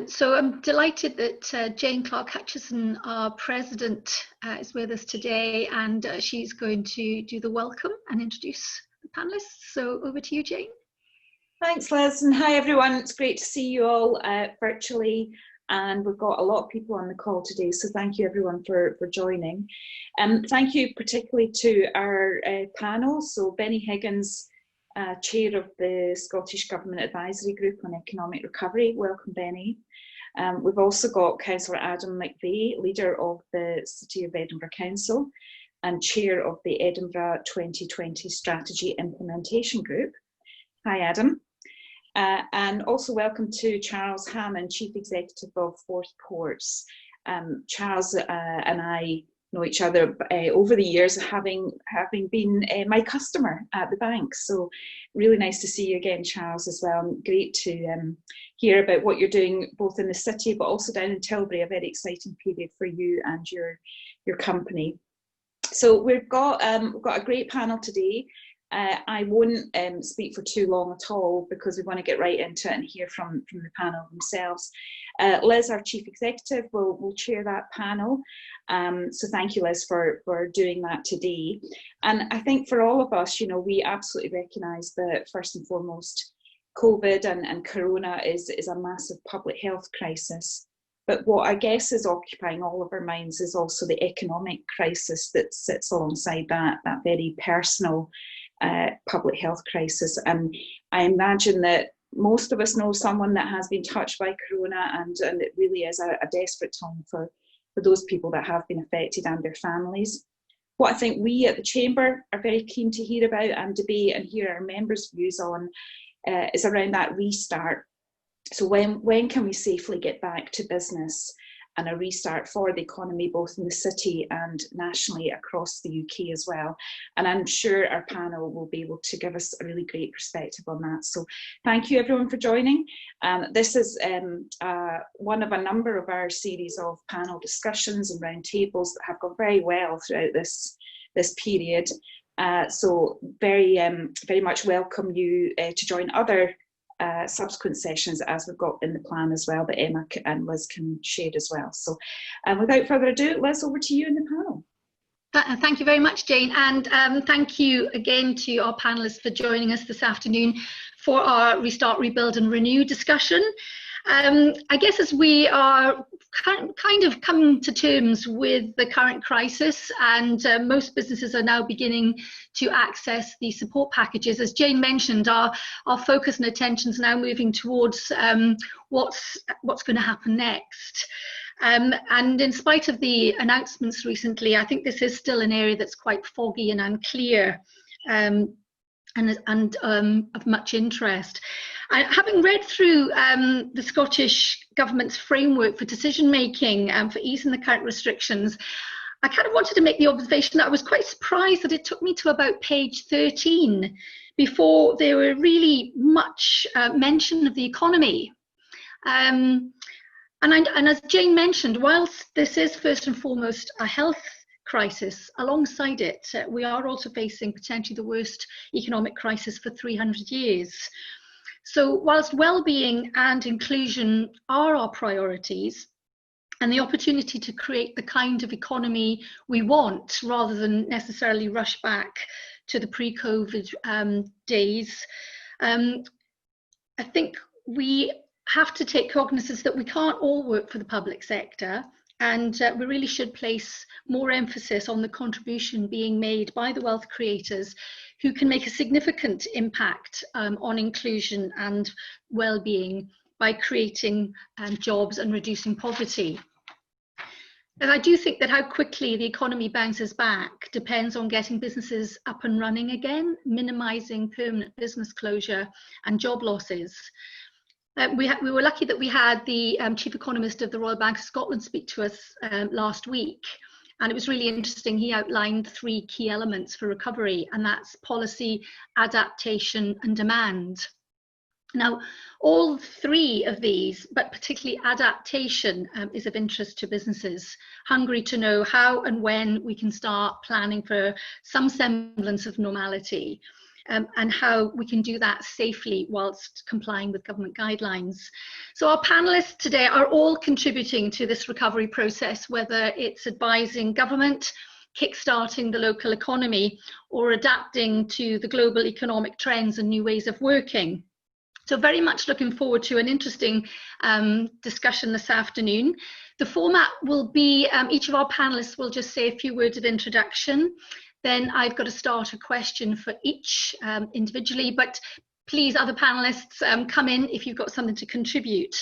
So I'm delighted that Jane Clark-Hutchison, our president, is with us today, and she's going to do the welcome and introduce the panelists. So over to you, Jane. Thanks, Liz, and hi everyone. It's great to see you all virtually, and we've got a lot of people on the call today, so thank you everyone for joining. Thank you particularly to our panel, so Benny Higgins, Chair of the Scottish Government Advisory Group on Economic Recovery. Welcome, Benny. We've also got Councillor Adam Mcvey, Leader of the City of Edinburgh Council and Chair of the Edinburgh 2020 Strategy Implementation Group. Hi, Adam. And also welcome to Charles Hammond, Chief Executive of Forth Ports. Charles and I know each other over the years, having been my customer at the bank. So really nice to see you again, Charles, as well. And great to hear about what you're doing both in the city, but also down in Tilbury, a very exciting period for you and your company. So we've got a great panel today. I won't speak for too long at all because we want to get right into it and hear from the panel themselves. Liz, our Chief Executive, will chair that panel. So thank you, Liz, for doing that today. And I think for all of us, you know, we absolutely recognise that first and foremost, COVID and Corona is a massive public health crisis. But what I guess is occupying all of our minds is also the economic crisis that sits alongside that very personal public health crisis. And I imagine that most of us know someone that has been touched by Corona, and it really is a desperate time for those people that have been affected and their families. What I think we at the Chamber are very keen to hear about and debate and hear our members' views on is around that restart. So when can we safely get back to business and a restart for the economy, both in the city and nationally across the UK as well? And I'm sure our panel will be able to give us a really great perspective on that. So thank you everyone for joining. This is one of a number of our series of panel discussions and roundtables that have gone very well throughout this period. So very much welcome you to join other subsequent sessions as we've got in the plan as well, that Emma and Liz can share as well. So without further ado, Liz, over to you in the panel. Thank you very much, Jane, and thank you again to our panellists for joining us this afternoon for our Restart, Rebuild and Renew discussion. I guess as we are kind of coming to terms with the current crisis, and most businesses are now beginning to access the support packages, as Jane mentioned, our focus and attention is now moving towards what's going to happen next. And in spite of the announcements recently, I think this is still an area that's quite foggy and unclear, and of much interest. Having read through the Scottish Government's framework for decision making for easing the current restrictions, I kind of wanted to make the observation that I was quite surprised that it took me to about page 13 before there were really much mention of the economy. And as Jane mentioned, whilst this is first and foremost a health crisis, alongside it, we are also facing potentially the worst economic crisis for 300 years. So whilst well-being and inclusion are our priorities, and the opportunity to create the kind of economy we want rather than necessarily rush back to the pre-COVID days, I think we have to take cognizance that we can't all work for the public sector, and we really should place more emphasis on the contribution being made by the wealth creators who can make a significant impact on inclusion and well-being by creating jobs and reducing poverty. And I do think that how quickly the economy bounces back depends on getting businesses up and running again, minimising permanent business closure and job losses. We were lucky that we had the Chief Economist of the Royal Bank of Scotland speak to us last week, and it was really interesting. He outlined 3 key elements for recovery, and that's policy, adaptation and demand. Now, all 3 of these, but particularly adaptation, is of interest to businesses, hungry to know how and when we can start planning for some semblance of normality. and how we can do that safely whilst complying with government guidelines. So our panellists today are all contributing to this recovery process, whether it's advising government, kickstarting the local economy, or adapting to the global economic trends and new ways of working. So very much looking forward to an interesting discussion this afternoon. The format will be each of our panelists will just say a few words of introduction. Then I've got to start a question for each individually, but please, other panelists, come in if you've got something to contribute.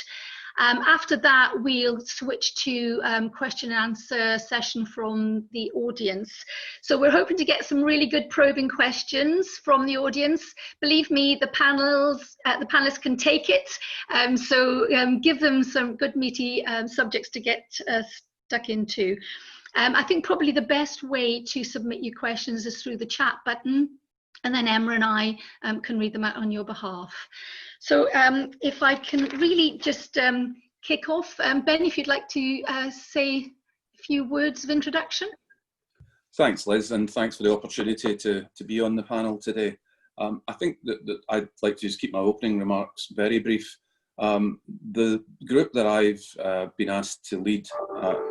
After that, we'll switch to question and answer session from the audience. So we're hoping to get some really good probing questions from the audience. Believe me, the panelists can take it. So give them some good meaty subjects to get stuck into. I think probably the best way to submit your questions is through the chat button, and then Emma and I can read them out on your behalf. So if I can really just kick off, Ben, if you'd like to say a few words of introduction. Thanks, Liz, and thanks for the opportunity to be on the panel today. I think that I'd like to just keep my opening remarks very brief. The group that I've been asked to lead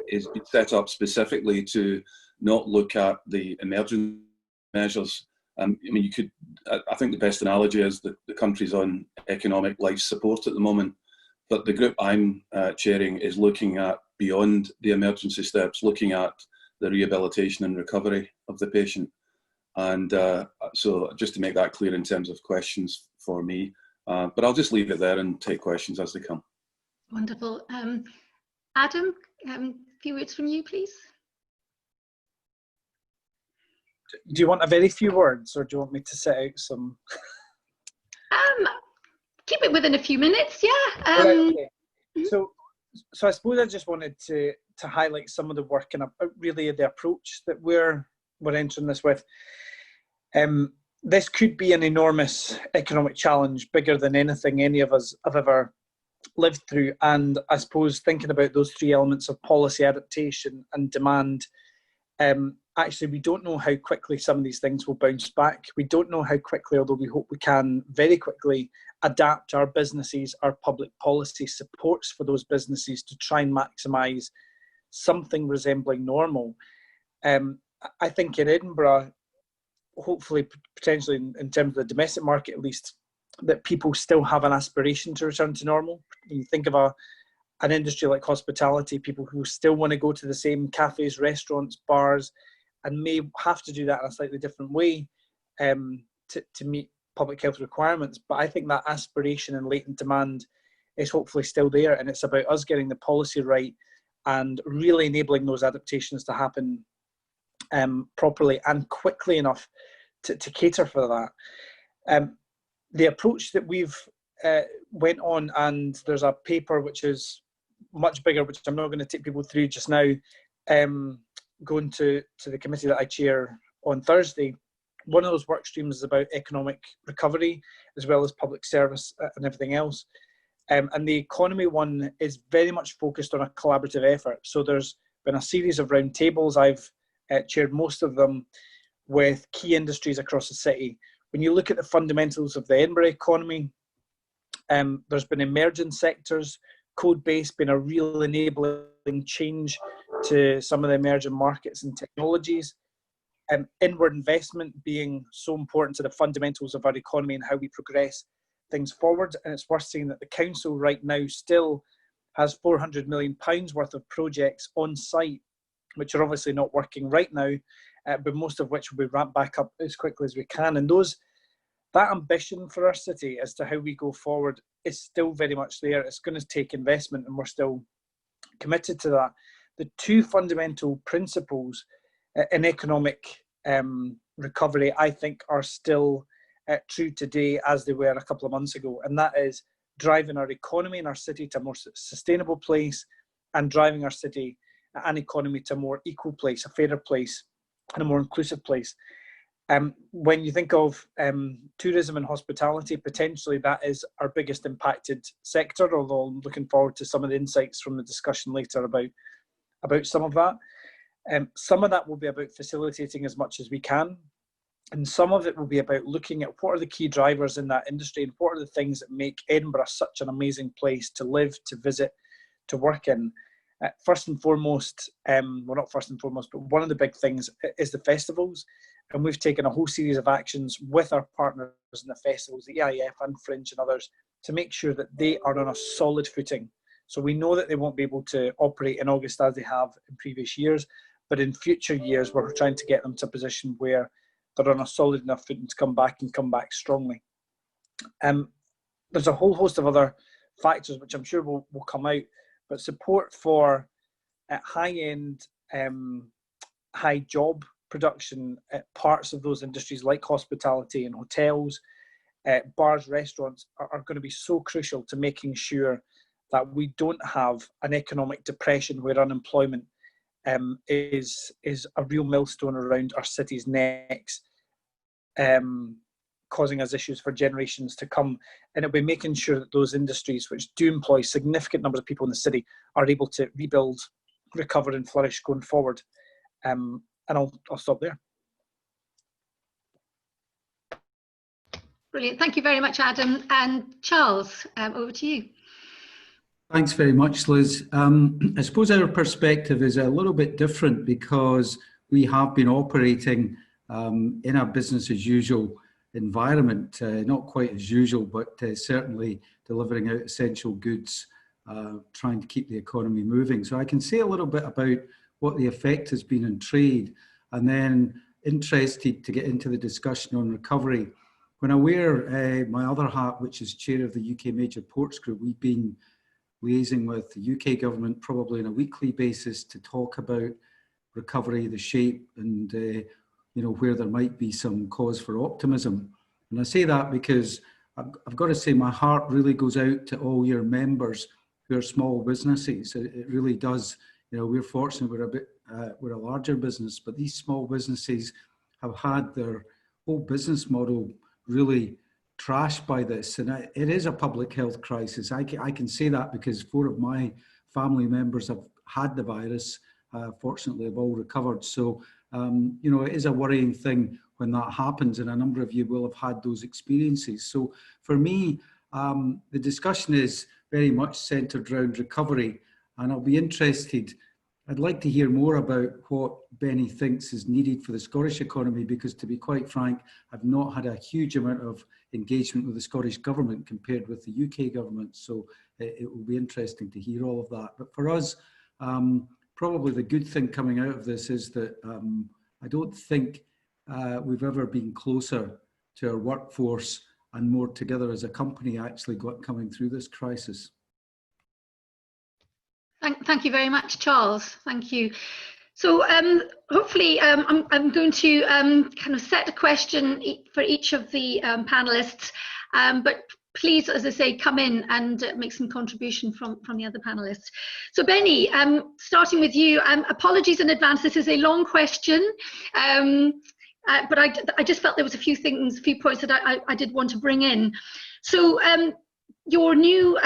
is set up specifically to not look at the emergent measures. I mean, I think the best analogy is the country's on economic life support at the moment, but the group I'm chairing is looking at beyond the emergency steps, looking at the rehabilitation and recovery of the patient. And so just to make that clear in terms of questions for me, but I'll just leave it there and take questions as they come. Wonderful. Adam, a few words from you, please. Do you want a very few words, or do you want me to set out some? Keep it within a few minutes, yeah. Right, okay. So I suppose I just wanted to highlight some of the work and really the approach that we're entering this with. This could be an enormous economic challenge, bigger than anything any of us have ever lived through. And I suppose thinking about those three elements of policy adaptation and demand, actually, we don't know how quickly some of these things will bounce back. We don't know how quickly, although we hope we can very quickly adapt our businesses, our public policy supports for those businesses to try and maximise something resembling normal. I think in Edinburgh, hopefully, potentially in terms of the domestic market at least, that people still have an aspiration to return to normal. When you think of an industry like hospitality, people who still want to go to the same cafes, restaurants, bars, and may have to do that in a slightly different way to meet public health requirements. But I think that aspiration and latent demand is hopefully still there, and it's about us getting the policy right and really enabling those adaptations to happen properly and quickly enough to cater for that. The approach that we've went on, and there's a paper which is much bigger, which I'm not going to take people through just now, going to the committee that I chair on Thursday. One of those work streams is about economic recovery as well as public service and everything else. And the economy one is very much focused on a collaborative effort. So there's been a series of round tables. I've chaired most of them with key industries across the city. When you look at the fundamentals of the Edinburgh economy, there's been emerging sectors, code base being a real enabling change to some of the emerging markets and technologies, inward investment being so important to the fundamentals of our economy and how we progress things forward. And it's worth saying that the council right now still has £400 million worth of projects on site, which are obviously not working right now, but most of which will be ramped back up as quickly as we can. And that ambition for our city as to how we go forward is still very much there. It's going to take investment, and we're still committed to that. The two fundamental principles in economic recovery, I think, are still true today as they were a couple of months ago, and that is driving our economy and our city to a more sustainable place, and driving our city and economy to a more equal place, a fairer place, and a more inclusive place. When you think of tourism and hospitality, potentially that is our biggest impacted sector, although I'm looking forward to some of the insights from the discussion later about some of that. Some of that will be about facilitating as much as we can. And some of it will be about looking at what are the key drivers in that industry and what are the things that make Edinburgh such an amazing place to live, to visit, to work in. First and foremost, well, not first and foremost, but one of the big things is the festivals. And we've taken a whole series of actions with our partners in the festivals, the EIF and Fringe and others, to make sure that they are on a solid footing. So we know that they won't be able to operate in August as they have in previous years, but in future years, we're trying to get them to a position where they're on a solid enough footing to come back and come back strongly. There's a whole host of other factors which I'm sure will come out, but support for high-end, high job production at parts of those industries like hospitality and hotels, bars, restaurants are going to be so crucial to making sure that we don't have an economic depression where unemployment is a real millstone around our city's necks, causing us issues for generations to come. And it'll be making sure that those industries which do employ significant numbers of people in the city are able to rebuild, recover and flourish going forward. And I'll stop there. Brilliant. Thank you very much, Adam. And Charles, over to you. Thanks very much, Liz. I suppose our perspective is a little bit different because we have been operating in a business as usual environment, not quite as usual, but certainly delivering out essential goods, trying to keep the economy moving. So I can say a little bit about what the effect has been on trade, and then interested to get into the discussion on recovery. When I wear my other hat, which is chair of the UK Major Ports Group, we've been liaising with the UK government probably on a weekly basis to talk about recovery, the shape, and you know, where there might be some cause for optimism. And I say that because I've got to say my heart really goes out to all your members who are small businesses. It really does. You know, we're fortunate we're a larger business, but these small businesses have had their whole business model really trashed by this, and it is a public health crisis. I can say that because 4 of my family members have had the virus. Fortunately, have all recovered. So, you know, it is a worrying thing when that happens, and a number of you will have had those experiences. So, for me, the discussion is very much centred around recovery, and I'll be interested. I'd like to hear more about what Benny thinks is needed for the Scottish economy, because to be quite frank, I've not had a huge amount of engagement with the Scottish Government compared with the UK Government. So it will be interesting to hear all of that. But for us, probably the good thing coming out of this is that I don't think we've ever been closer to our workforce and more together as a company actually coming through this crisis. Thank you very much, Charles. Thank you. So hopefully I'm going to kind of set a question for each of the panelists, but please, as I say, come in and make some contribution from the other panelists. So Benny, starting with you, apologies in advance, this is a long question, but I just felt there was a few points that I did want to bring in. So your new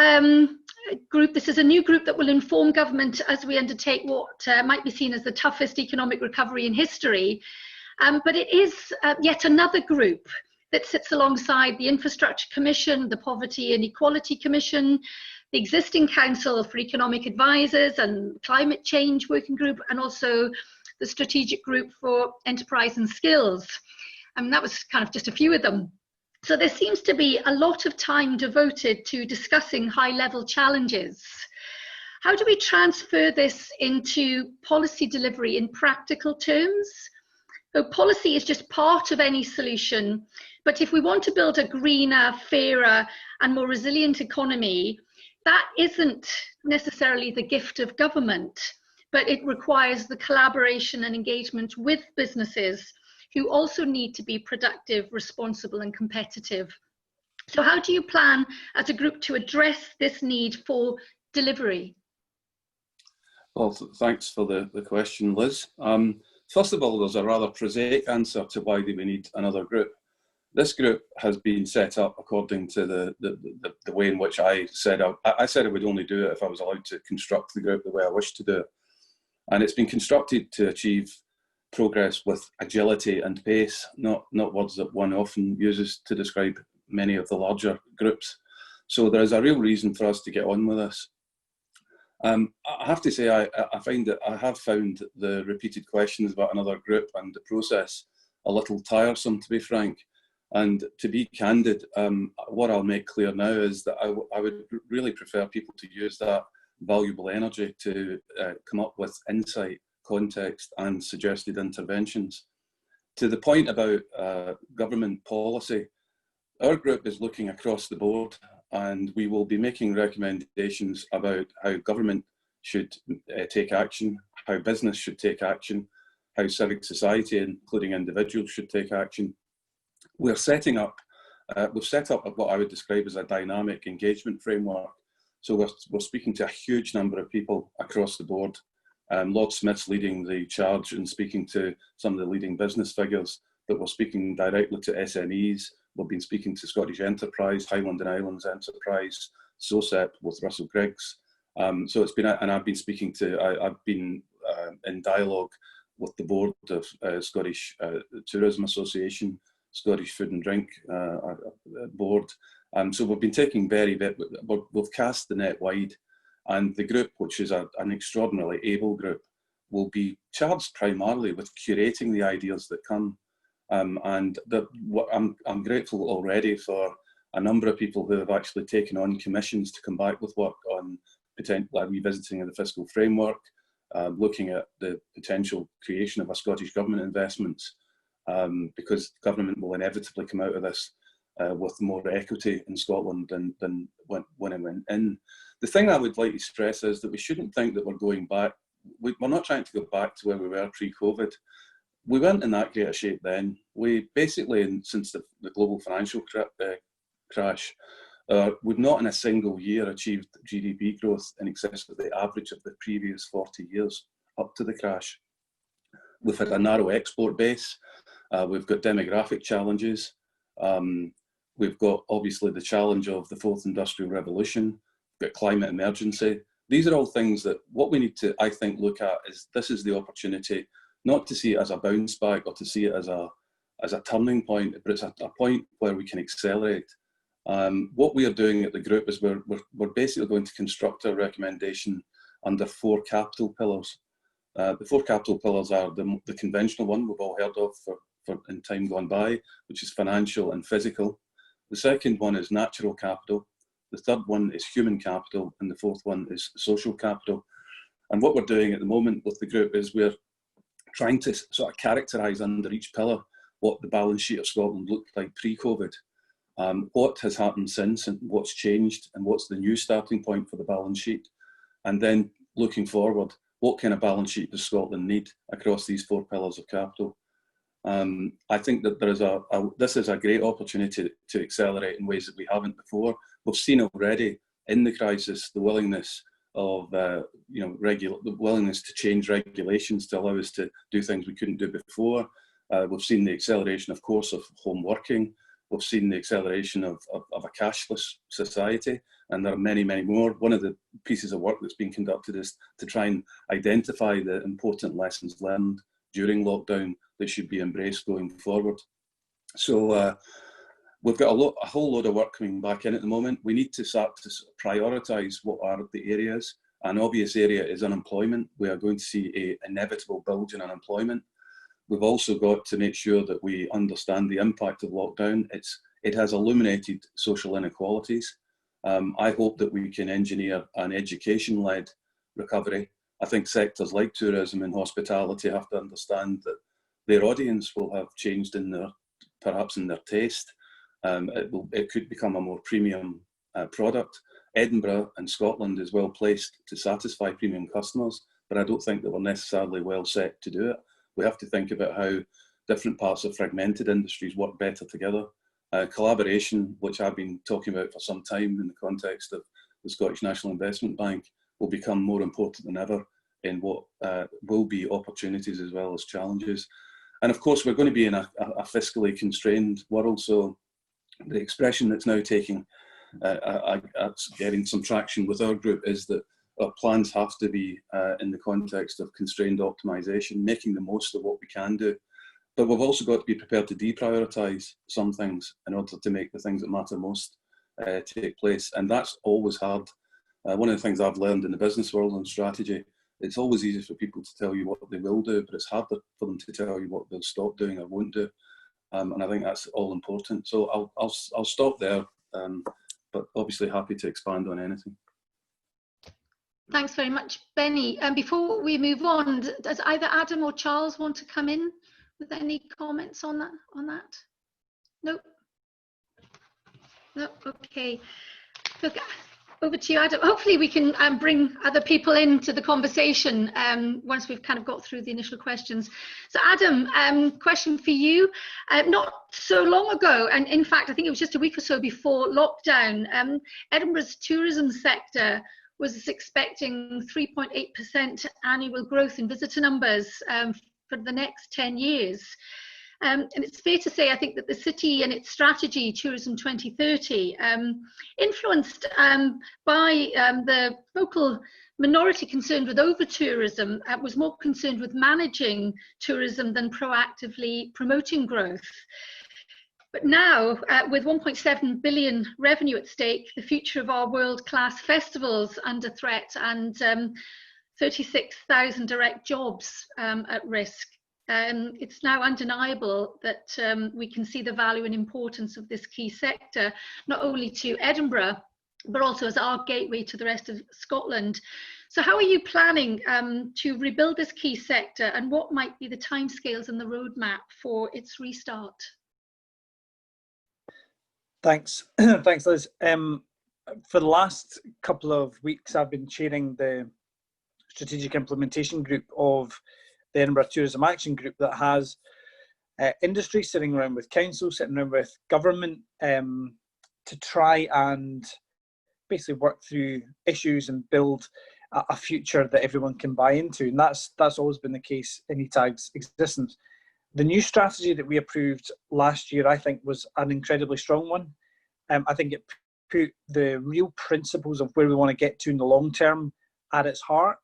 group, this is a new group that will inform government as we undertake what might be seen as the toughest economic recovery in history, but it is yet another group that sits alongside the Infrastructure Commission, the Poverty and Equality Commission, the existing Council for Economic Advisors and Climate Change Working Group, and also the Strategic Group for Enterprise and Skills. And that was kind of just a few of them. So there seems to be a lot of time devoted to discussing high-level challenges. How do we transfer this into policy delivery in practical terms? So policy is just part of any solution, but if we want to build a greener, fairer, and more resilient economy, that isn't necessarily the gift of government, but it requires the collaboration and engagement with businesses who also need to be productive, responsible, and competitive. So how do you plan as a group to address this need for delivery? Well, thanks for the question, Liz. First of all, there's a rather prosaic answer to why do we need another group. This group has been set up according to the way in which I said I said I would only do it if I was allowed to construct the group the way I wish to do it. And it's been constructed to achieve progress with agility and pace, not words that one often uses to describe many of the larger groups. So there is a real reason for us to get on with this. I have to say, I have found the repeated questions about another group and the process a little tiresome, to be frank. And to be candid, what I'll make clear now is that I would really prefer people to use that valuable energy to come up with insight, context and suggested interventions. To the point about government policy, our group is looking across the board, and we will be making recommendations about how government should take action, how business should take action, how civic society, including individuals, should take action. We're setting up, we've set up what I would describe as a dynamic engagement framework. So we're speaking to a huge number of people across the board. Lord Smith's leading the charge and speaking to some of the leading business figures, but we're speaking directly to SMEs. We've been speaking to Scottish Enterprise, Highland and Islands Enterprise, SOCEP with Russell Griggs. So it's been, and I've been speaking to, I've been in dialogue with the board of Scottish Tourism Association, Scottish Food and Drink board. So we've been taking we've cast the net wide, and the group, which is an extraordinarily able group, will be charged primarily with curating the ideas that come. I'm grateful already for a number of people who have actually taken on commissions to come back with work on potential revisiting of the fiscal framework, looking at the potential creation of a Scottish Government investments, because government will inevitably come out of this with more equity in Scotland than when it went in. The thing I would like to stress is that we shouldn't think that we're going back. We're not trying to go back to where we were pre-COVID. We weren't in that great a shape then. We basically, since the global financial crash, we've not in a single year achieved GDP growth in excess of the average of the previous 40 years up to the crash. We've had a narrow export base. We've got demographic challenges. We've got obviously the challenge of the fourth industrial revolution. We've got climate emergency. These are all things that what we need to, I think, look at is this is the opportunity, not to see it as a bounce back or to see it as a turning point, but it's a point where we can accelerate. What we are doing at the group is we're basically going to construct a recommendation under 4 capital pillars. The 4 capital pillars are the conventional one we've all heard of for in time gone by, which is financial and physical. The second one is natural capital. The third one is human capital, and the fourth one is social capital. And what we're doing at the moment with the group is we're trying to sort of characterise under each pillar what the balance sheet of Scotland looked like pre-COVID, what has happened since and what's changed and what's the new starting point for the balance sheet. And then looking forward, what kind of balance sheet does Scotland need across these 4 pillars of capital? I think that there is this is a great opportunity to accelerate in ways that we haven't before. We've seen already in the crisis the willingness of the willingness to change regulations to allow us to do things we couldn't do before. We've seen the acceleration, of course, of home working. We've seen the acceleration of a cashless society, and there are many, many more. One of the pieces of work that's being conducted is to try and identify the important lessons learned during lockdown that should be embraced going forward. So we've got a whole load of work coming back in at the moment. We need to start to prioritise what are the areas. An obvious area is unemployment. We are going to see an inevitable bulge in unemployment. We've also got to make sure that we understand the impact of lockdown. It has illuminated social inequalities. I hope that we can engineer an education-led recovery. I think sectors like tourism and hospitality have to understand that their audience will have changed perhaps in their taste. It could become a more premium product. Edinburgh and Scotland is well placed to satisfy premium customers, but I don't think that we're necessarily well set to do it. We have to think about how different parts of fragmented industries work better together. Collaboration, which I've been talking about for some time in the context of the Scottish National Investment Bank, will become more important than ever in what will be opportunities as well as challenges. And of course, we're going to be in a fiscally constrained world. So the expression that's now getting some traction with our group is that our plans have to be in the context of constrained optimisation, making the most of what we can do. But we've also got to be prepared to deprioritise some things in order to make the things that matter most take place. And that's always hard. One of the things I've learned in the business world on strategy, it's always easy for people to tell you what they will do, but it's harder for them to tell you what they'll stop doing or won't do. And I think that's all important. So I'll stop there, but obviously happy to expand on anything. Thanks very much, Benny. And before we move on, does either Adam or Charles want to come in with any comments on that? Nope. No. Okay. Look, over to you, Adam. Hopefully we can bring other people into the conversation once we've kind of got through the initial questions. So Adam, question for you. Not so long ago, and in fact, I think it was just a week or so before lockdown, Edinburgh's tourism sector was expecting 3.8% annual growth in visitor numbers for the next 10 years. And it's fair to say, I think, that the city and its strategy, Tourism 2030, influenced by the local minority concerned with over-tourism, was more concerned with managing tourism than proactively promoting growth. But now, with 1.7 billion revenue at stake, the future of our world-class festivals under threat, and 36,000 direct jobs at risk, it's now undeniable that we can see the value and importance of this key sector, not only to Edinburgh, but also as our gateway to the rest of Scotland. So how are you planning to rebuild this key sector, and what might be the timescales and the roadmap for its restart? Thanks. Thanks, Liz. For the last couple of weeks, I've been chairing the strategic implementation group of the Edinburgh Tourism Action Group that has industry sitting around with council, sitting around with government to try and basically work through issues and build a future that everyone can buy into. And that's always been the case in ETAG's existence. The new strategy that we approved last year, I think, was an incredibly strong one. I think it put the real principles of where we want to get to in the long term at its heart.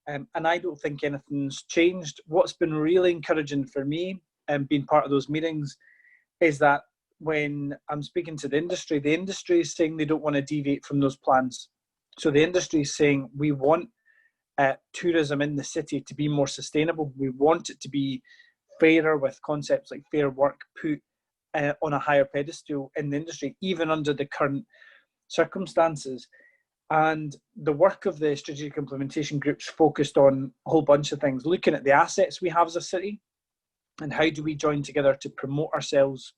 And I don't think anything's changed. What's been really encouraging for me, being part of those meetings, is that when I'm speaking to the industry is saying they don't want to deviate from those plans. So the industry is saying we want tourism in the city to be more sustainable. We want it to be fairer, with concepts like fair work put on a higher pedestal in the industry, even under the current circumstances. And the work of the strategic implementation groups focused on a whole bunch of things, looking at the assets we have as a city and how do we join together to promote ourselves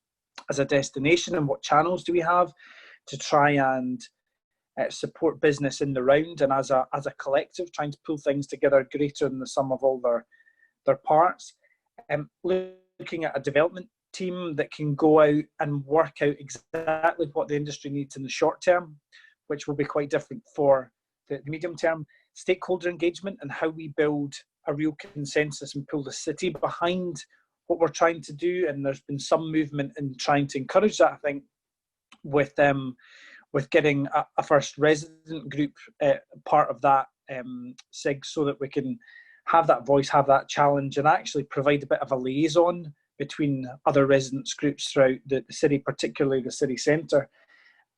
as a destination, and what channels do we have to try and support business in the round, and as a collective trying to pull things together greater than the sum of all their parts. Looking at a development team that can go out and work out exactly what the industry needs in the short term, which will be quite different for the medium term. Stakeholder engagement and how we build a real consensus and pull the city behind what we're trying to do. And there's been some movement in trying to encourage that, I think, with getting a first resident group part of that SIG, so that we can have that voice, have that challenge, and actually provide a bit of a liaison between other residents groups throughout the city, particularly the city centre.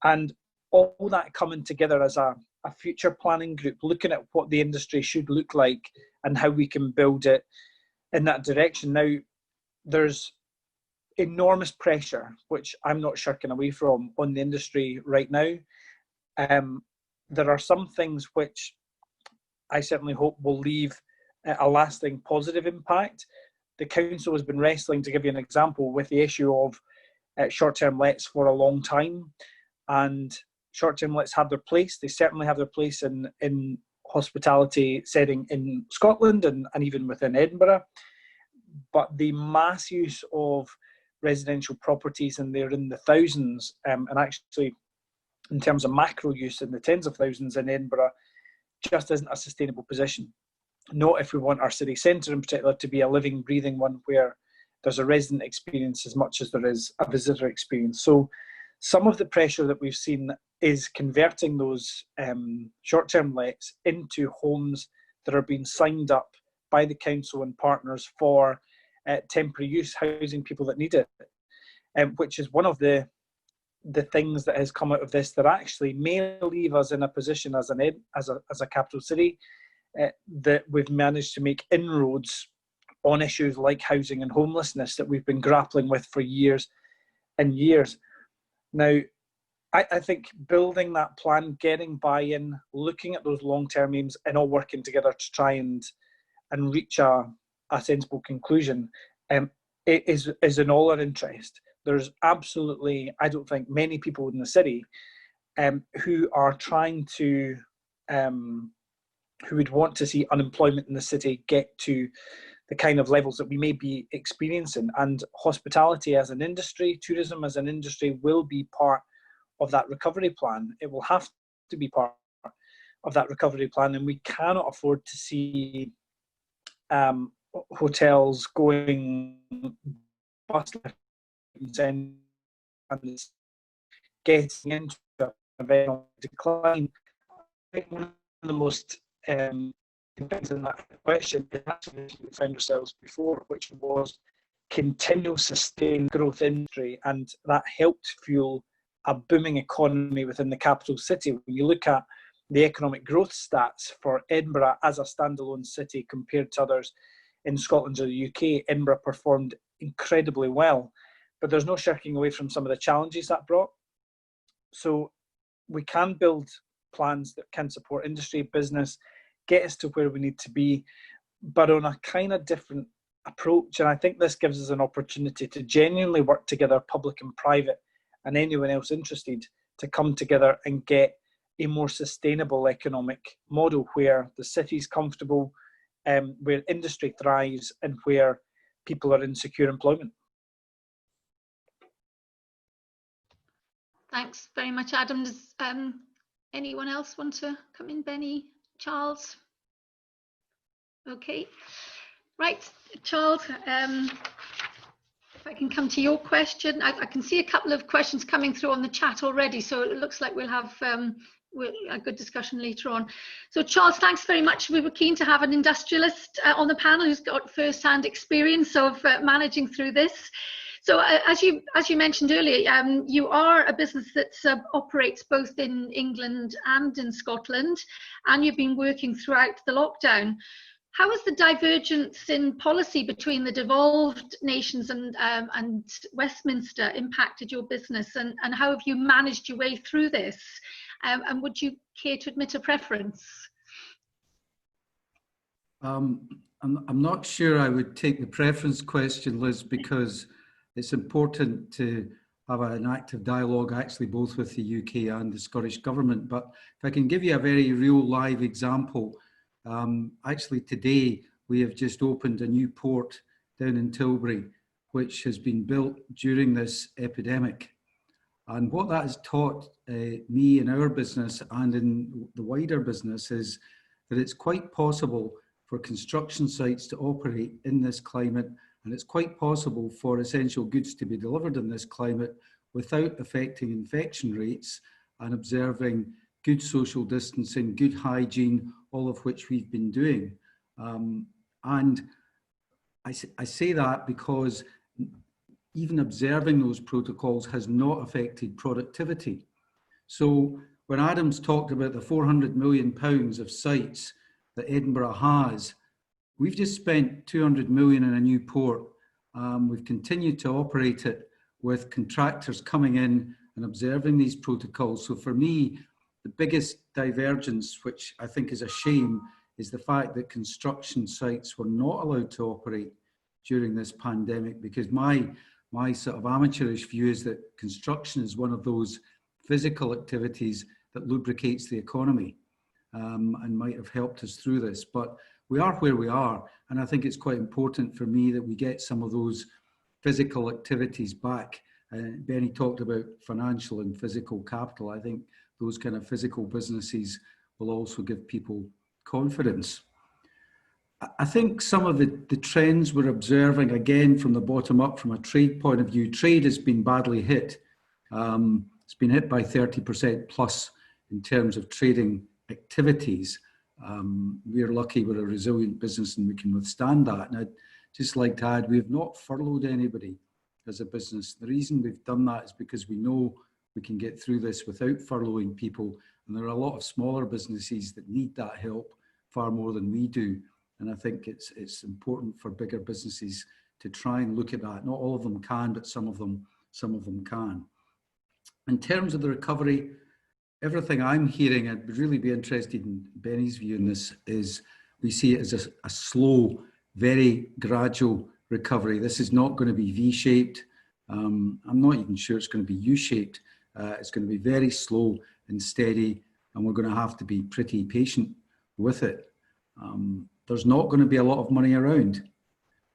And all that coming together as a future planning group, looking at what the industry should look like and how we can build it in that direction. Now, there's enormous pressure, which I'm not shirking away from, on the industry right now. There are some things which I certainly hope will leave a lasting positive impact. The council has been wrestling, to give you an example, with the issue of short-term lets for a long time, and short-term lets have their place. They certainly have their place in hospitality setting in Scotland and even within Edinburgh. But the mass use of residential properties, and they're in the thousands, and actually in terms of macro use in the tens of thousands in Edinburgh, just isn't a sustainable position. Not if we want our city centre in particular to be a living, breathing one where there's a resident experience as much as there is a visitor experience. So Some of the pressure that we've seen is converting those short-term lets into homes that are being signed up by the council and partners for temporary use, housing people that need it, which is one of the things that has come out of this that actually may leave us in a position as a capital city that we've managed to make inroads on issues like housing and homelessness that we've been grappling with for years and years. Now, I think building that plan, getting buy-in, looking at those long-term aims and all working together to try and reach a sensible conclusion is in all our interest. There's absolutely, I don't think, many people in the city who are trying to, who would want to see unemployment in the city get to the kind of levels that we may be experiencing. And hospitality as an industry, tourism as an industry will be part of that recovery plan. It will have to be part of that recovery plan, and we cannot afford to see hotels going bust and getting into a very decline. I think one of the most things in that question is actually we found ourselves before, which was continual sustained growth industry, and that helped fuel a booming economy within the capital city. When you look at the economic growth stats for Edinburgh as a standalone city compared to others in Scotland or the UK, Edinburgh performed incredibly well, but there's no shirking away from some of the challenges that brought. So we can build plans that can support industry, business, get us to where we need to be, but on a kind of different approach. And I think this gives us an opportunity to genuinely work together, public and private, and anyone else interested, to come together and get a more sustainable economic model where the city's comfortable, where industry thrives, and where people are in secure employment. Thanks very much, Adam. Does anyone else want to come in? Benny, Charles? Okay, right, Charles, if I can come to your question. I can see a couple of questions coming through on the chat already, so it looks like we'll have a good discussion later on. So Charles, thanks very much. We were keen to have an industrialist on the panel who's got first-hand experience of managing through this. So as you mentioned earlier, you are a business that operates both in England and in Scotland, and you've been working throughout the lockdown. How has the divergence in policy between the devolved nations and Westminster impacted your business, and how have you managed your way through this? And would you care to admit a preference? I'm not sure I would take the preference question, Liz, because it's important to have an active dialogue actually both with the UK and the Scottish Government. But if I can give you a very real live example, actually today we have just opened a new port down in Tilbury, which has been built during this epidemic. And what that has taught me in our business and in the wider business is that it's quite possible for construction sites to operate in this climate, and it's quite possible for essential goods to be delivered in this climate without affecting infection rates and observing good social distancing, good hygiene, all of which we've been doing. And I say that because even observing those protocols has not affected productivity. So when Adam's talked about the £400 million of sites that Edinburgh has, we've just spent 200 million in a new port. We've continued to operate it with contractors coming in and observing these protocols. So for me, the biggest divergence, which I think is a shame, is the fact that construction sites were not allowed to operate during this pandemic, because my sort of amateurish view is that construction is one of those physical activities that lubricates the economy and might have helped us through this. But we are where we are, and I think it's quite important for me that we get some of those physical activities back. Benny talked about financial and physical capital. I think those kind of physical businesses will also give people confidence. I think some of the trends we're observing, again, from the bottom up, from a trade point of view, trade has been badly hit. it's been hit by 30% plus in terms of trading activities. We're lucky we're a resilient business and we can withstand that. And I'd just like to add, we have not furloughed anybody as a business. The reason we've done that is because we know we can get through this without furloughing people. And there are a lot of smaller businesses that need that help far more than we do. And I think it's important for bigger businesses to try and look at that. Not all of them can, but some of them can. In terms of the recovery, everything I'm hearing, I'd really be interested in Benny's view on this, is we see it as a slow, very gradual recovery. This is not going to be V-shaped. I'm not even sure it's going to be U-shaped. It's going to be very slow and steady, and we're going to have to be pretty patient with it. There's not going to be a lot of money around.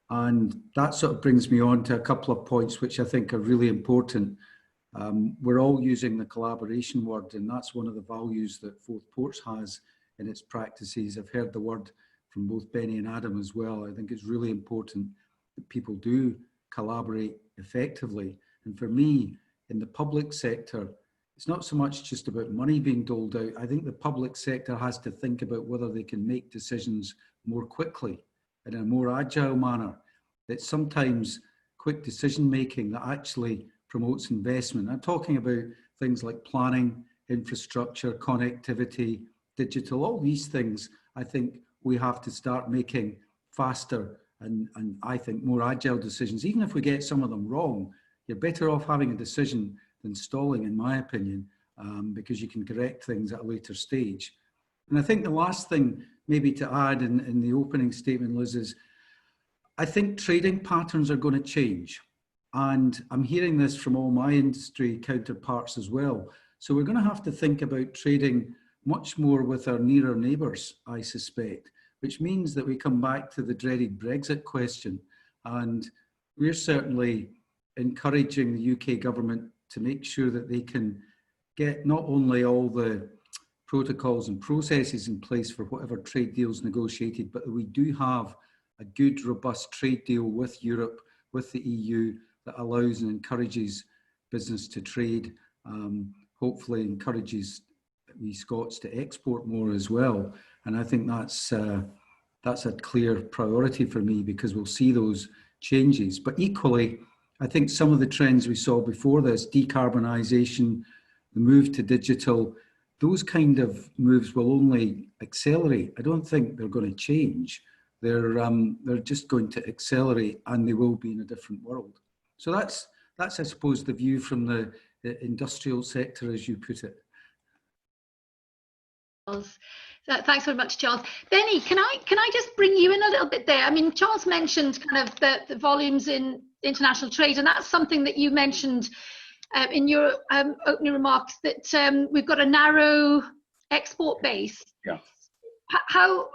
And that sort of brings me on to a couple of points which I think are really important. We're all using the collaboration word, and that's one of the values that Forth Ports has in its practices. I've heard the word from both Benny and Adam as well. I think it's really important that people do collaborate effectively. And for me, in the public sector, it's not so much just about money being doled out. I think the public sector has to think about whether they can make decisions more quickly in a more agile manner. That sometimes quick decision making that actually promotes investment. I'm talking about things like planning, infrastructure, connectivity, digital, all these things. I think we have to start making faster and I think more agile decisions. Even if we get some of them wrong, you're better off having a decision than stalling, in my opinion, because you can correct things at a later stage. And I think the last thing maybe to add in the opening statement, Liz, is I think trading patterns are going to change. And I'm hearing this from all my industry counterparts as well. So we're going to have to think about trading much more with our nearer neighbours, I suspect, which means that we come back to the dreaded Brexit question. And we're certainly encouraging the UK government to make sure that they can get not only all the protocols and processes in place for whatever trade deals negotiated, but that we do have a good, robust trade deal with Europe, with the EU, that allows and encourages business to trade, hopefully encourages we Scots to export more as well. And I think that's a clear priority for me, because we'll see those changes. But equally, I think some of the trends we saw before this, decarbonisation, the move to digital, those kind of moves will only accelerate. I don't think they're going to change. They're just going to accelerate, and they will be in a different world. So that's I suppose the view from the industrial sector, as you put it. Thanks very much, Charles. Benny, can I just bring you in a little bit there? I mean, Charles mentioned kind of the volumes in international trade, and that's something that you mentioned in your opening remarks, that we've got a narrow export base. Yeah. How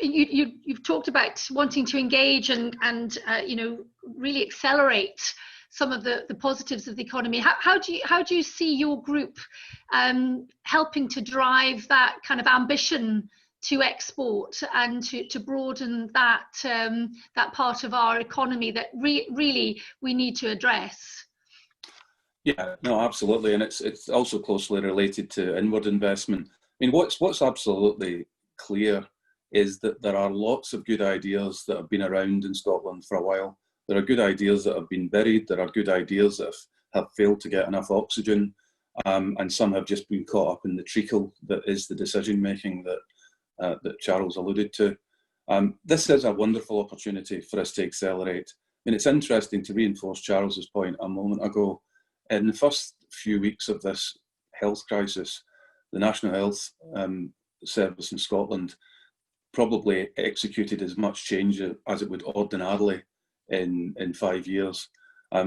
you've talked about wanting to engage and you know, really accelerate some of the positives of the economy. How do you see your group helping to drive that kind of ambition to export and to broaden that that part of our economy that really we need to address? Yeah, no, absolutely, and it's also closely related to inward investment. I mean, what's absolutely clear is that there are lots of good ideas that have been around in Scotland for a while. There are good ideas that have been buried. There are good ideas that have failed to get enough oxygen, and some have just been caught up in the treacle that is the decision making that Charles alluded to. This is a wonderful opportunity for us to accelerate. I mean, it's interesting to reinforce Charles's point a moment ago. In the first few weeks of this health crisis, the National Health Service in Scotland probably executed as much change as it would ordinarily in 5 years.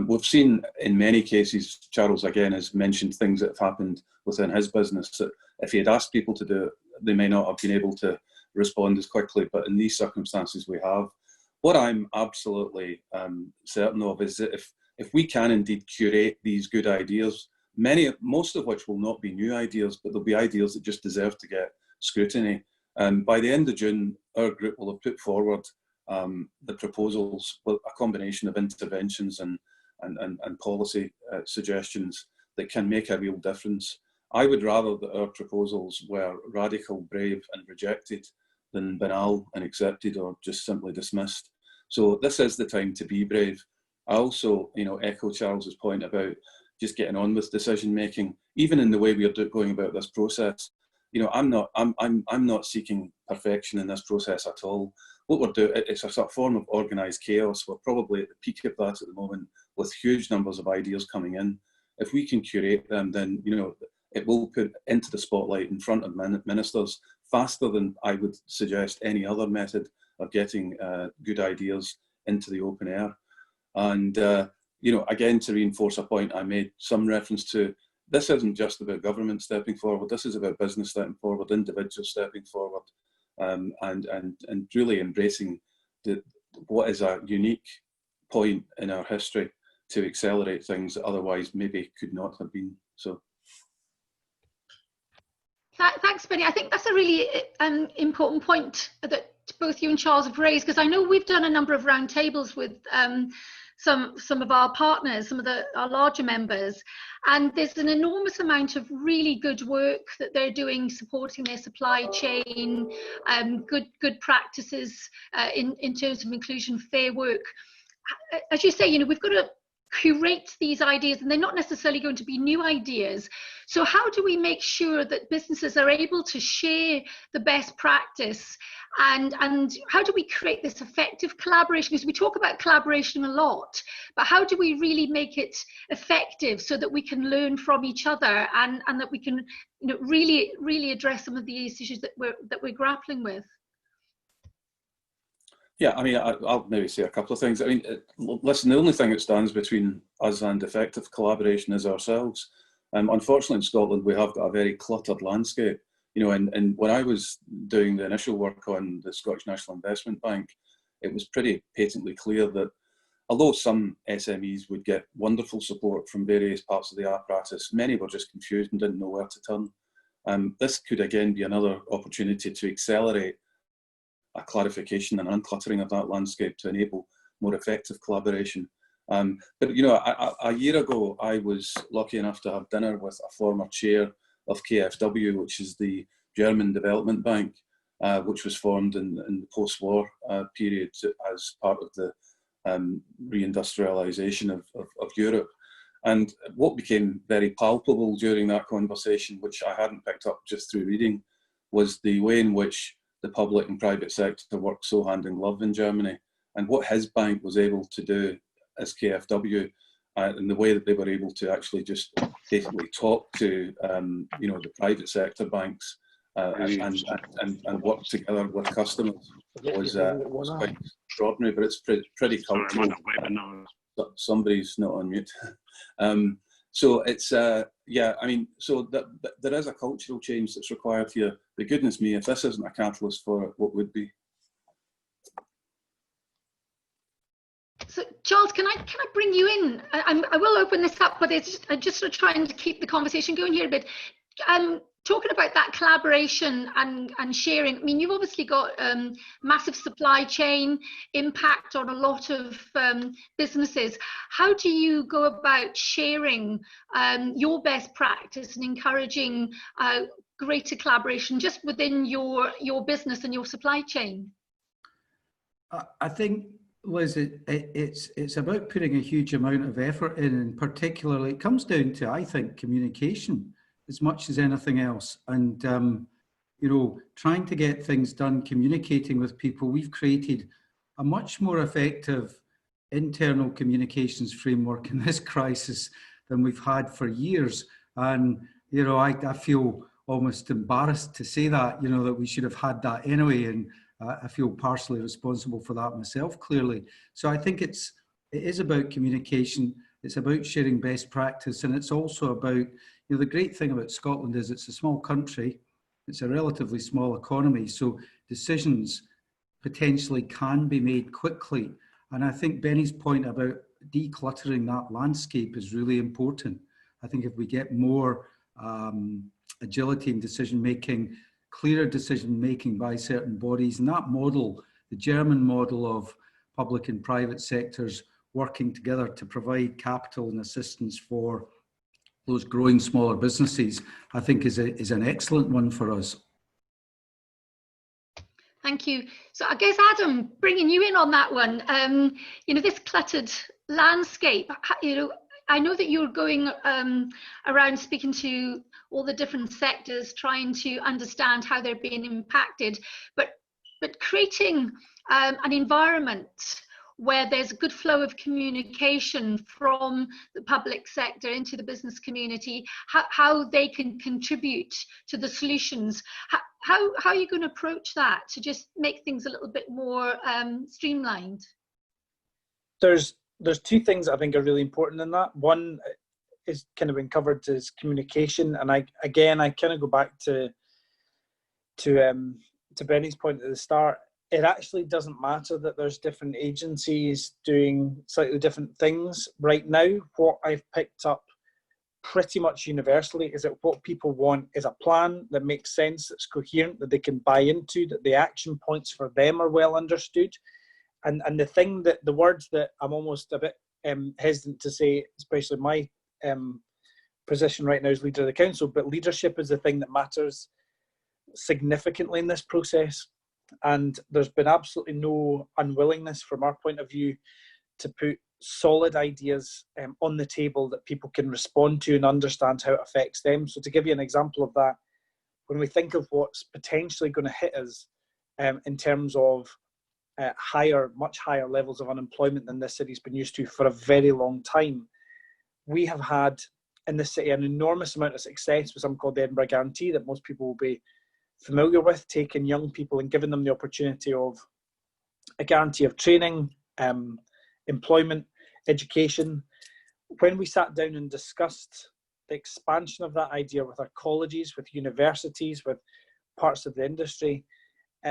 We've seen in many cases, Charles again has mentioned things that have happened within his business that if he had asked people to do it, they may not have been able to respond as quickly, but in these circumstances we have. What I'm absolutely certain of is that if we can indeed curate these good ideas, most of which will not be new ideas, but they'll be ideas that just deserve to get scrutiny. By the end of June, our group will have put forward the proposals, well, a combination of interventions and policy suggestions that can make a real difference. I would rather that our proposals were radical, brave and rejected than banal and accepted or just simply dismissed. So this is the time to be brave. I also, echo Charles's point about just getting on with decision making, even in the way we are going about this process. I'm not seeking perfection in this process at all. What we're doing, it's a sort of form of organised chaos. We're probably at the peak of that at the moment, with huge numbers of ideas coming in. If we can curate them, then it will put into the spotlight in front of ministers faster than I would suggest any other method of getting good ideas into the open air. And again, to reinforce a point I made some reference to, this isn't just about government stepping forward. This is about business stepping forward, individuals stepping forward, and really embracing what is a unique point in our history to accelerate things that otherwise maybe could not have been. So. Thanks, Benny. I think that's a really important point that both you and Charles have raised, because I know we've done a number of roundtables with some of our partners, some of our larger members, and there's an enormous amount of really good work that they're doing, supporting their supply chain, good practices in terms of inclusion, fair work. As you say, we've got to curate these ideas, and they're not necessarily going to be new ideas. So how do we make sure that businesses are able to share the best practice, and how do we create this effective collaboration? Because we talk about collaboration a lot, but how do we really make it effective so that we can learn from each other, and that we can really address some of these issues that we're grappling with? Yeah, I mean, I'll maybe say a couple of things. I mean, listen, the only thing that stands between us and effective collaboration is ourselves. Unfortunately, in Scotland, we have got a very cluttered landscape. And when I was doing the initial work on the Scottish National Investment Bank, it was pretty patently clear that although some SMEs would get wonderful support from various parts of the apparatus, many were just confused and didn't know where to turn. This could again be another opportunity to accelerate a clarification and uncluttering of that landscape to enable more effective collaboration. But a year ago, I was lucky enough to have dinner with a former chair of KfW, which is the German Development Bank, which was formed in the post-war period as part of the reindustrialization of Europe. And what became very palpable during that conversation, which I hadn't picked up just through reading, was the way in which the public and private sector work so hand in glove in Germany, and what his bank was able to do as KfW, and the way that they were able to actually just basically talk to the private sector banks and work together with customers was quite extraordinary. But it's pretty cultural. Somebody's not on mute. So it's yeah, I mean, so there is a cultural change that's required here. But goodness me, if this isn't a catalyst for it, what would be? So Charles, can I bring you in? I will open this up, but I'm just sort of trying to keep the conversation going here a bit. Talking about that collaboration and sharing, I mean, you've obviously got massive supply chain impact on a lot of businesses. How do you go about sharing your best practice and encouraging greater collaboration just within your business and your supply chain? I think, Liz, it's about putting a huge amount of effort in, and particularly it comes down to, I think, communication as much as anything else. And, trying to get things done, communicating with people. We've created a much more effective internal communications framework in this crisis than we've had for years. And, I feel almost embarrassed to say that, that we should have had that anyway. And I feel partially responsible for that myself, clearly. So I think it is about communication. It's about sharing best practice. And it's also about, the great thing about Scotland is it's a small country. It's a relatively small economy. So decisions potentially can be made quickly. And I think Benny's point about decluttering that landscape is really important. I think if we get more agility in decision-making, clearer decision-making by certain bodies, and that model, the German model of public and private sectors working together to provide capital and assistance for those growing smaller businesses, I think is an excellent one for us. Thank you. So I guess, Adam, bringing you in on that one, you know, this cluttered landscape, you know, I know that you're going around speaking to all the different sectors, trying to understand how they're being impacted, but creating an environment where there's a good flow of communication from the public sector into the business community, how they can contribute to the solutions. How are you going to approach that to just make things a little bit more streamlined? There's two things I think are really important in that. One is kind of been covered is communication, and I kind of go back to Benny's point at the start. It actually doesn't matter that there's different agencies doing slightly different things right now. What I've picked up pretty much universally is that what people want is a plan that makes sense, that's coherent, that they can buy into, that the action points for them are well understood. And the words that I'm almost a bit hesitant to say, especially my position right now as leader of the council, but leadership is the thing that matters significantly in this process. And there's been absolutely no unwillingness from our point of view to put solid ideas on the table that people can respond to and understand how it affects them. So to give you an example of that, when we think of what's potentially going to hit us in terms of much higher levels of unemployment than this city's been used to for a very long time, we have had in this city an enormous amount of success with something called the Edinburgh Guarantee that most people will be familiar with, taking young people and giving them the opportunity of a guarantee of training, employment, education. When we sat down and discussed the expansion of that idea with our colleges, with universities, with parts of the industry,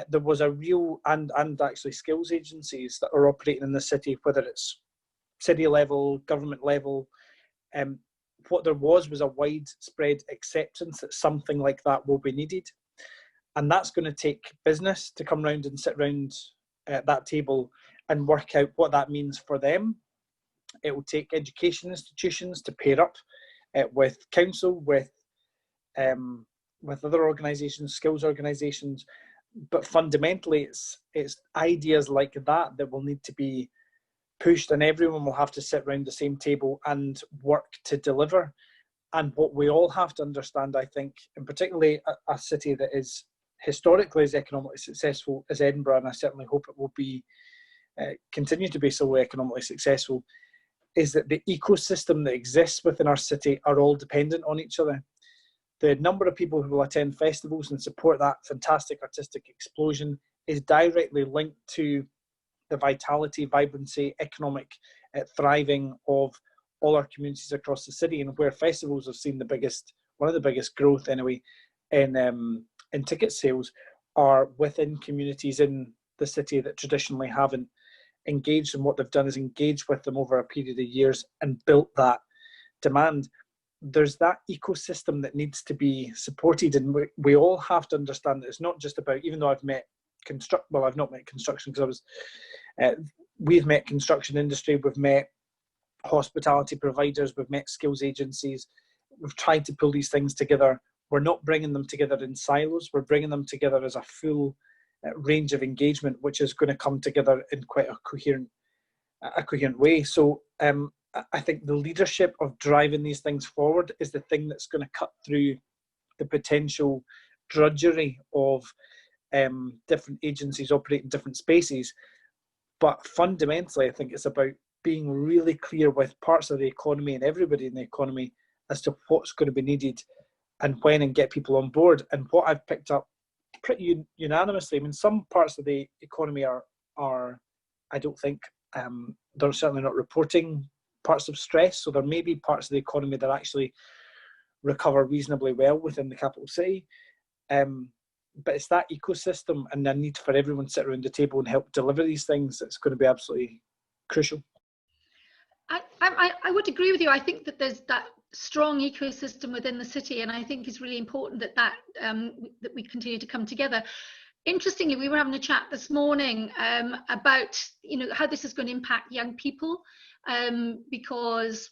there was a real, and actually skills agencies that are operating in the city, whether it's city level, government level, what there was a widespread acceptance that something like that will be needed. And that's going to take business to come round and sit round at that table and work out what that means for them. It will take education institutions to pair up with council, with other organisations, skills organisations. But fundamentally, it's ideas like that will need to be pushed, and everyone will have to sit around the same table and work to deliver. And what we all have to understand, I think, and particularly a city that is historically as economically successful as Edinburgh, and I certainly hope it will be continue to be so economically successful, is that the ecosystem that exists within our city are all dependent on each other. The number of people who will attend festivals and support that fantastic artistic explosion is directly linked to the vitality, vibrancy, economic thriving of all our communities across the city. And where festivals have seen one of the biggest growth anyway in ticket sales are within communities in the city that traditionally haven't engaged, and what they've done is engage with them over a period of years and built that demand. There's that ecosystem that needs to be supported, and we all have to understand that it's not just about, even though I've not met construction because we've met construction industry, we've met hospitality providers, we've met skills agencies, we've tried to pull these things together. We're not bringing them together in silos, we're bringing them together as a full range of engagement, which is going to come together in quite a coherent way. So I think the leadership of driving these things forward is the thing that's going to cut through the potential drudgery of different agencies operating in different spaces. But fundamentally, I think it's about being really clear with parts of the economy and everybody in the economy as to what's going to be needed and when, and get people on board. And what I've picked up pretty unanimously, I mean, some parts of the economy are I don't think, they're certainly not reporting parts of stress. So there may be parts of the economy that actually recover reasonably well within the capital city. But it's that ecosystem and the need for everyone to sit around the table and help deliver these things that's going to be absolutely crucial. I would agree with you. I think that there's that strong ecosystem within the city, and I think it's really important that we continue to come together. Interestingly, we were having a chat this morning about how this is going to impact young people, because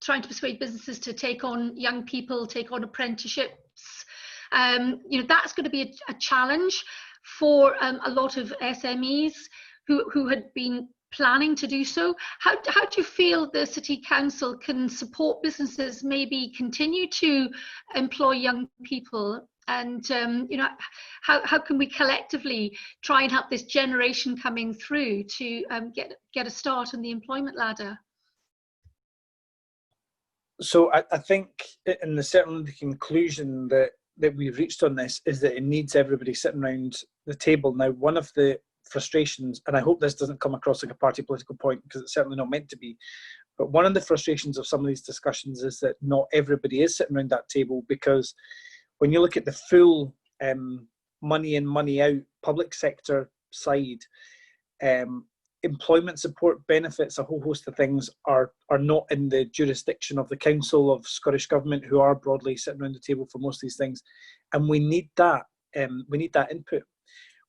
trying to persuade businesses to take on young people, take on apprenticeships. You know, that's going to be a challenge for a lot of SMEs who had been planning to do so. How do you feel the City Council can support businesses maybe continue to employ young people? And you know, how can we collectively try and help this generation coming through to get a start on the employment ladder? So I think, in certainly the conclusion that we've reached on this is that it needs everybody sitting around the table. Now, one of the frustrations, and I hope this doesn't come across like a party political point, because it's certainly not meant to be, but one of the frustrations of some of these discussions is that not everybody is sitting around that table, because when you look at the full money in, money out public sector side, employment support benefits, a whole host of things are not in the jurisdiction of the Council of Scottish Government, who are broadly sitting around the table for most of these things. And we need that. We need that input.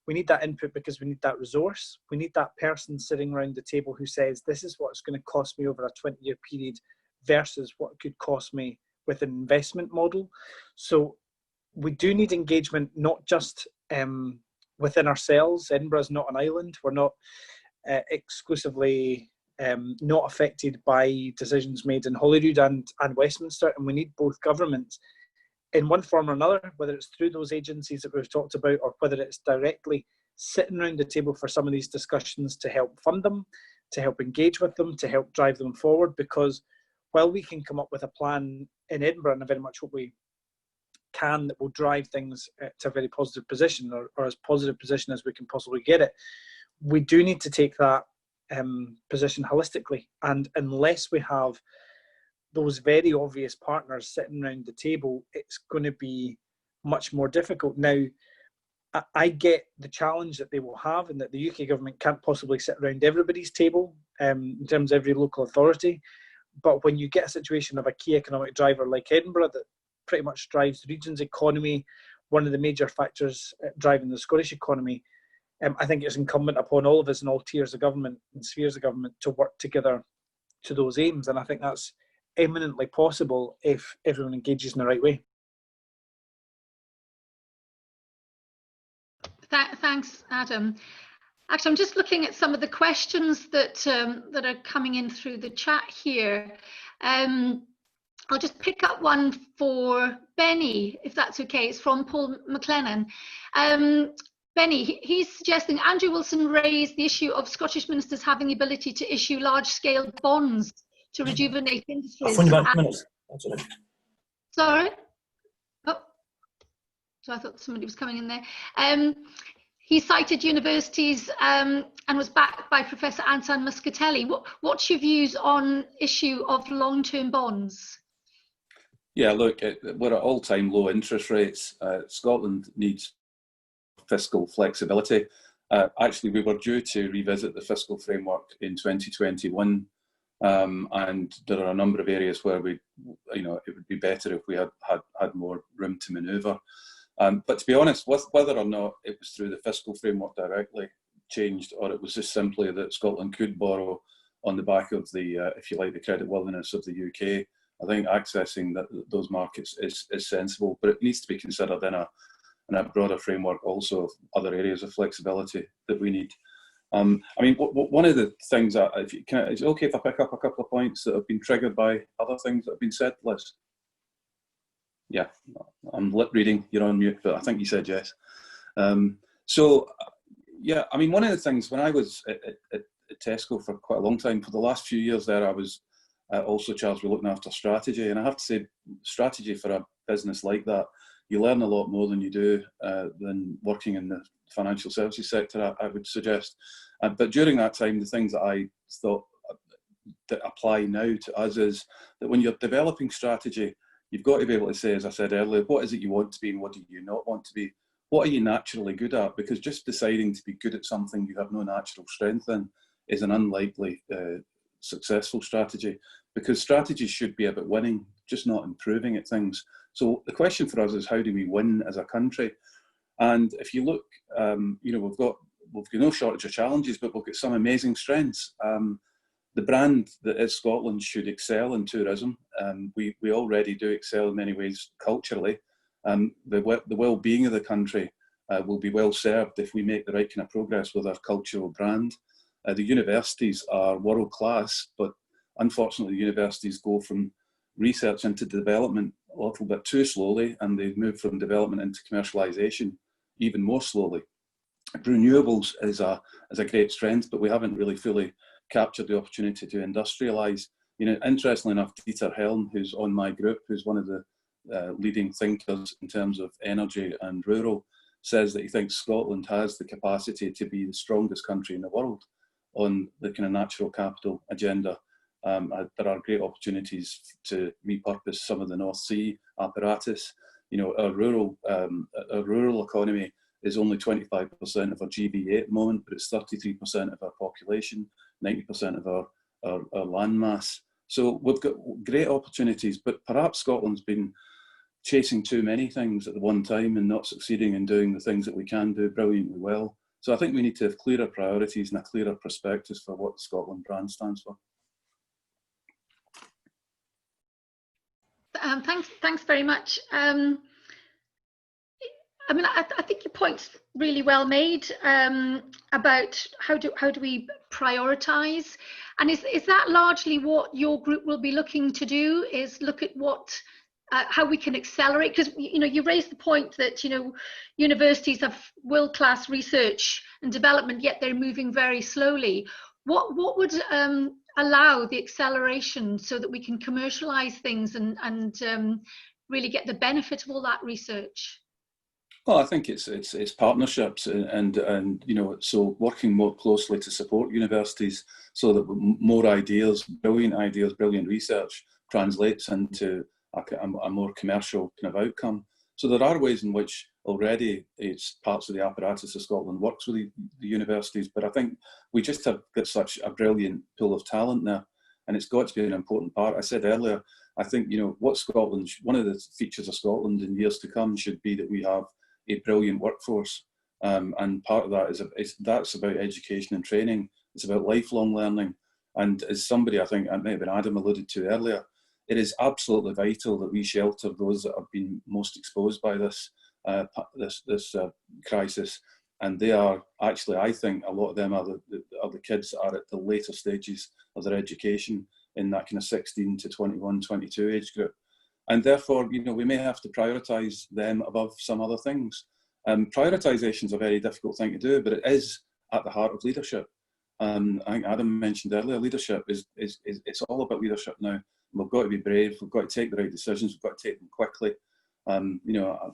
We need that input because we need that resource. We need that person sitting around the table who says, this is what it's going to cost me over a 20-year period versus what it could cost me with an investment model. So we do need engagement, not just within ourselves. Edinburgh is not an island. We're not exclusively not affected by decisions made in Holyrood and Westminster, and we need both governments in one form or another, whether it's through those agencies that we've talked about or whether it's directly sitting around the table for some of these discussions to help fund them, to help engage with them, to help drive them forward. Because while we can come up with a plan in Edinburgh, and I very much hope we can, that will drive things to a very positive position, or as positive position as we can possibly get it, we do need to take that position holistically. And unless we have those very obvious partners sitting around the table, it's going to be much more difficult. Now, I get the challenge that they will have, and that the UK government can't possibly sit around everybody's table in terms of every local authority. But when you get a situation of a key economic driver like Edinburgh that pretty much drives the region's economy, one of the major factors driving the Scottish economy, I think it's incumbent upon all of us in all tiers of government and spheres of government to work together to those aims. And I think that's eminently possible if everyone engages in the right way. Thanks, Adam. Actually, I'm just looking at some of the questions that are coming in through the chat here. I'll just pick up one for Benny, if that's okay. It's from Paul McLennan. Benny, he's suggesting Andrew Wilson raised the issue of Scottish ministers having the ability to issue large-scale bonds to rejuvenate industries. Sorry? Oh, so I thought somebody was coming in there. He cited universities and was backed by Professor Anton Muscatelli. What's your views on issue of long-term bonds? Yeah, look, we're at all-time low interest rates. Scotland needs fiscal flexibility. Actually, we were due to revisit the fiscal framework in 2021, and there are a number of areas where it would be better if we had more room to manoeuvre. But to be honest, whether or not it was through the fiscal framework directly changed, or it was just simply that Scotland could borrow on the back of the, if you like, the credit worthiness of the UK, I think accessing those markets is sensible, but it needs to be considered in a broader framework also of other areas of flexibility that we need. I mean, one of the things that, is it okay if I pick up a couple of points that have been triggered by other things that have been said, Liz? Yeah, I'm lip reading, you're on mute, but I think you said yes. So, yeah, I mean, one of the things, when I was at Tesco for quite a long time, for the last few years there, I was also charged with looking after strategy. And I have to say, strategy for a business like that, you learn a lot more than you do than working in the financial services sector, I would suggest. But during that time, the things that I thought that apply now to us is that when you're developing strategy, you've got to be able to say, as I said earlier, what is it you want to be and what do you not want to be? What are you naturally good at? Because just deciding to be good at something you have no natural strength in is an unlikely successful strategy, because strategy should be about winning, just not improving at things. So the question for us is, how do we win as a country? And if you look, we've got no shortage of challenges, but we've got some amazing strengths. the brand that is Scotland should excel in tourism. We already do excel in many ways culturally. The well-being of the country will be well served if we make the right kind of progress with our cultural brand. The universities are world class, but unfortunately universities go from research into development a little bit too slowly, and they move from development into commercialisation even more slowly. Renewables is a great strength, but we haven't really fully captured the opportunity to industrialise. You know, interestingly enough, Dieter Helm, who's on my group, who's one of the leading thinkers in terms of energy and rural, says that he thinks Scotland has the capacity to be the strongest country in the world on the kind of natural capital agenda. There are great opportunities to repurpose some of the North Sea apparatus. You know, our rural economy is only 25% of our GVA at the moment, but it's 33% of our population, 90% of our land mass. So we've got great opportunities, but perhaps Scotland's been chasing too many things at the one time and not succeeding in doing the things that we can do brilliantly well. So I think we need to have clearer priorities and a clearer prospectus for what the Scotland brand stands for. Thanks very much. I mean, I think your point's really well made about how do we prioritise, and is that largely what your group will be looking to do? Is look at what how we can accelerate, because you know you raised the point that you know universities have world-class research and development, yet they're moving very slowly. What would allow the acceleration so that we can commercialise things and really get the benefit of all that research? Well, I think it's partnerships and you know, so working more closely to support universities so that more ideas, brilliant research translates into a more commercial kind of outcome. So there are ways in which already it's parts of the apparatus of Scotland works with the universities, but I think we just have got such a brilliant pool of talent now, and it's got to be an important part. I said earlier, I think, you know, what Scotland, one of the features of Scotland in years to come should be that we have a brilliant workforce, and part of that that's about education and training. It's about lifelong learning, and as somebody, I think, maybe Adam alluded to earlier, it is absolutely vital that we shelter those that have been most exposed by this crisis, and they are actually, I think, a lot of them are the kids that are at the later stages of their education in that kind of 16 to 21, 22 age group. And therefore, you know, we may have to prioritise them above some other things. Prioritisation is a very difficult thing to do, but it is at the heart of leadership. I think Adam mentioned earlier, leadership it's all about leadership now. We've got to be brave. We've got to take the right decisions. We've got to take them quickly. You know,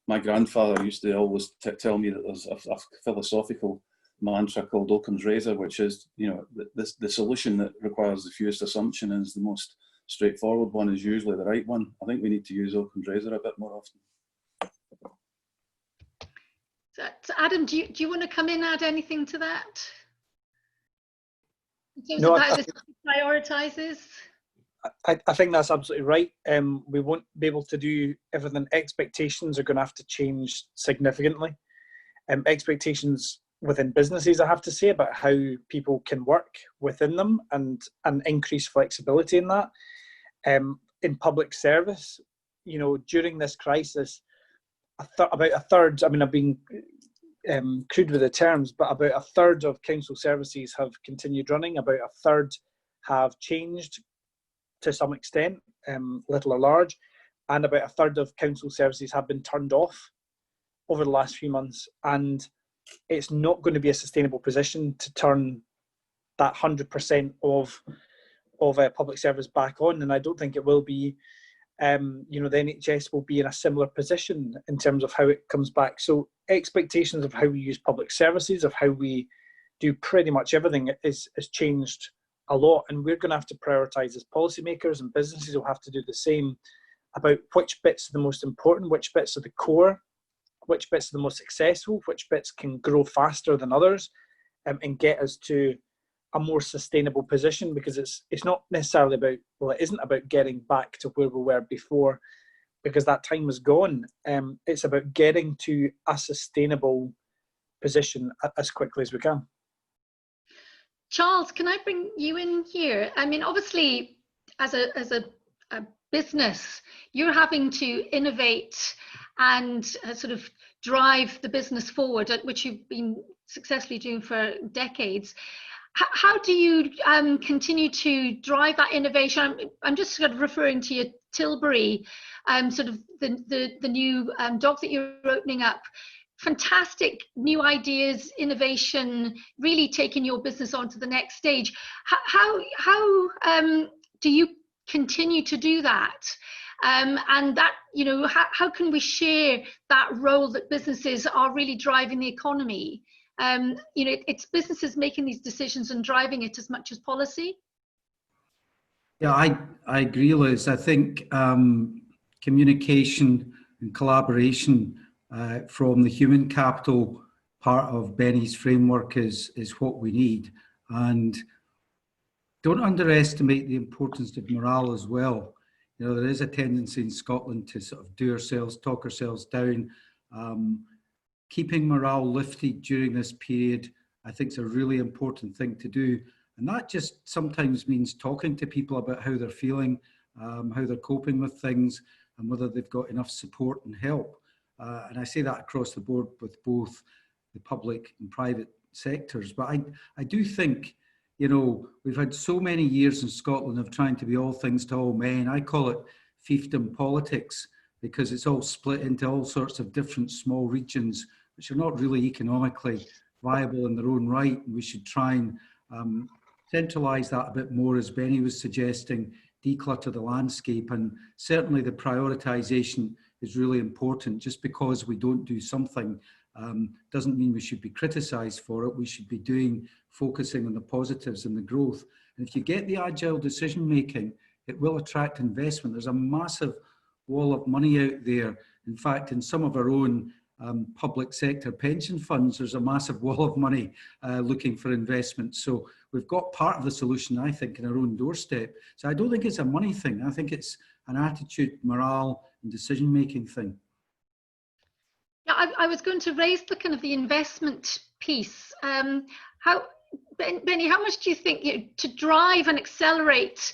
my grandfather used to always tell me that there's a philosophical mantra called Occam's razor, which is, you know, the solution that requires the fewest assumption is the most straightforward one, is usually the right one. I think we need to use Occam's razor a bit more often. So Adam, do you want to come in and add anything to that? In terms of how this prioritises? I think that's absolutely right. We won't be able to do everything. Expectations are going to have to change significantly. Expectations within businesses, I have to say, about how people can work within them and increase flexibility in that. In public service, you know, during this crisis, about a third, I mean, I've been crude with the terms, but about a third of council services have continued running, about a third have changed to some extent, little or large, and about a third of council services have been turned off over the last few months. And it's not going to be a sustainable position to turn that 100% of public service back on, and I don't think it will be. You know, the NHS will be in a similar position in terms of how it comes back. So expectations of how we use public services, of how we do pretty much everything is changed a lot, and we're going to have to prioritise as policymakers, and businesses will have to do the same about which bits are the most important, which bits are the core, which bits are the most successful, which bits can grow faster than others, and get us to a more sustainable position, because it's not necessarily about, well, it isn't about getting back to where we were before, because that time is gone. It's about getting to a sustainable position as quickly as we can. Charles, can I bring you in here? I mean, obviously, as a business, you're having to innovate and sort of drive the business forward, which you've been successfully doing for decades. How do you continue to drive that innovation? I'm just sort of referring to your Tilbury, sort of the new dock that you're opening up. Fantastic new ideas, innovation, really taking your business on to the next stage. How do you continue to do that? And that, you know, how can we share that role that businesses are really driving the economy? You know, it's businesses making these decisions and driving it as much as policy. Yeah, I agree, Liz. I think communication and collaboration from the human capital part of Benny's framework is what we need. And don't underestimate the importance of morale as well. You know, there is a tendency in Scotland to sort of talk ourselves down. Keeping morale lifted during this period, I think, is a really important thing to do. And that just sometimes means talking to people about how they're feeling, how they're coping with things, and whether they've got enough support and help. And I say that across the board with both the public and private sectors. But I do think, you know, we've had so many years in Scotland of trying to be all things to all men. I call it fiefdom politics, because it's all split into all sorts of different small regions, which are not really economically viable in their own right. And we should try and centralise that a bit more, as Benny was suggesting, declutter the landscape. And certainly the prioritisation is really important. Just because we don't do something doesn't mean we should be criticised for it. We should be focusing on the positives and the growth. And if you get the agile decision making, it will attract investment. There's a massive wall of money out there. In fact, in some of our own public sector pension funds, there's a massive wall of money looking for investment. So we've got part of the solution, I think, in our own doorstep. So I don't think it's a money thing. I think it's an attitude, morale, and decision-making thing. Yeah, I was going to raise the kind of the investment piece. Benny, how much do you think, to drive and accelerate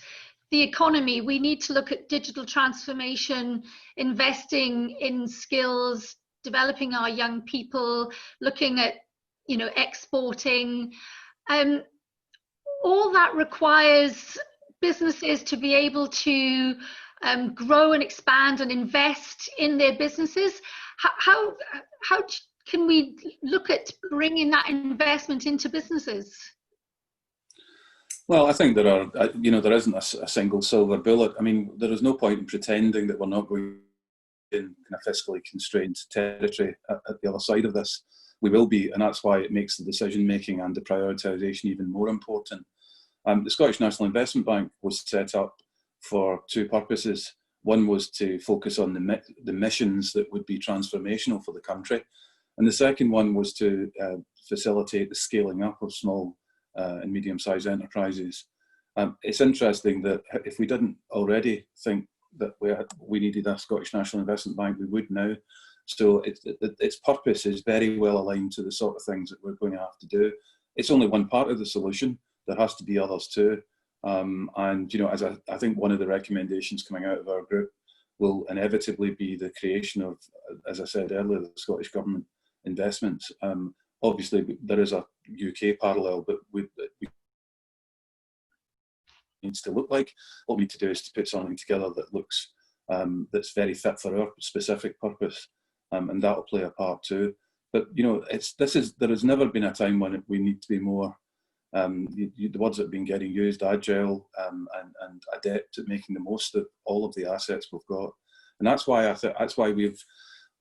the economy, we need to look at digital transformation, investing in skills, developing our young people, looking at, you know, exporting. All that requires businesses to be able to grow and expand and invest in their businesses. How can we look at bringing that investment into businesses? Well, I think there are, you know, there isn't a single silver bullet. I mean, there is no point in pretending that we're not going in kind of fiscally constrained territory at the other side of this. We will be, and that's why it makes the decision making and the prioritisation even more important. The Scottish National Investment Bank was set up for two purposes. One was to focus on the missions that would be transformational for the country, and the second one was to facilitate the scaling up of small and medium-sized enterprises. It's interesting that if we didn't already think that we needed a Scottish National Investment Bank, we would now. So its purpose is very well aligned to the sort of things that we're going to have to do. It's only one part of the solution. There has to be others too. And, you know, as I think one of the recommendations coming out of our group will inevitably be the creation of, as I said earlier, the Scottish Government investments. Obviously, there is a UK parallel, but we needs to look like. What we need to do is to put something together that looks that's very fit for our specific purpose, and that will play a part too. But you know, there has never been a time when we need to be more. The words that have been getting used, agile and adept at making the most of all of the assets we've got, and that's why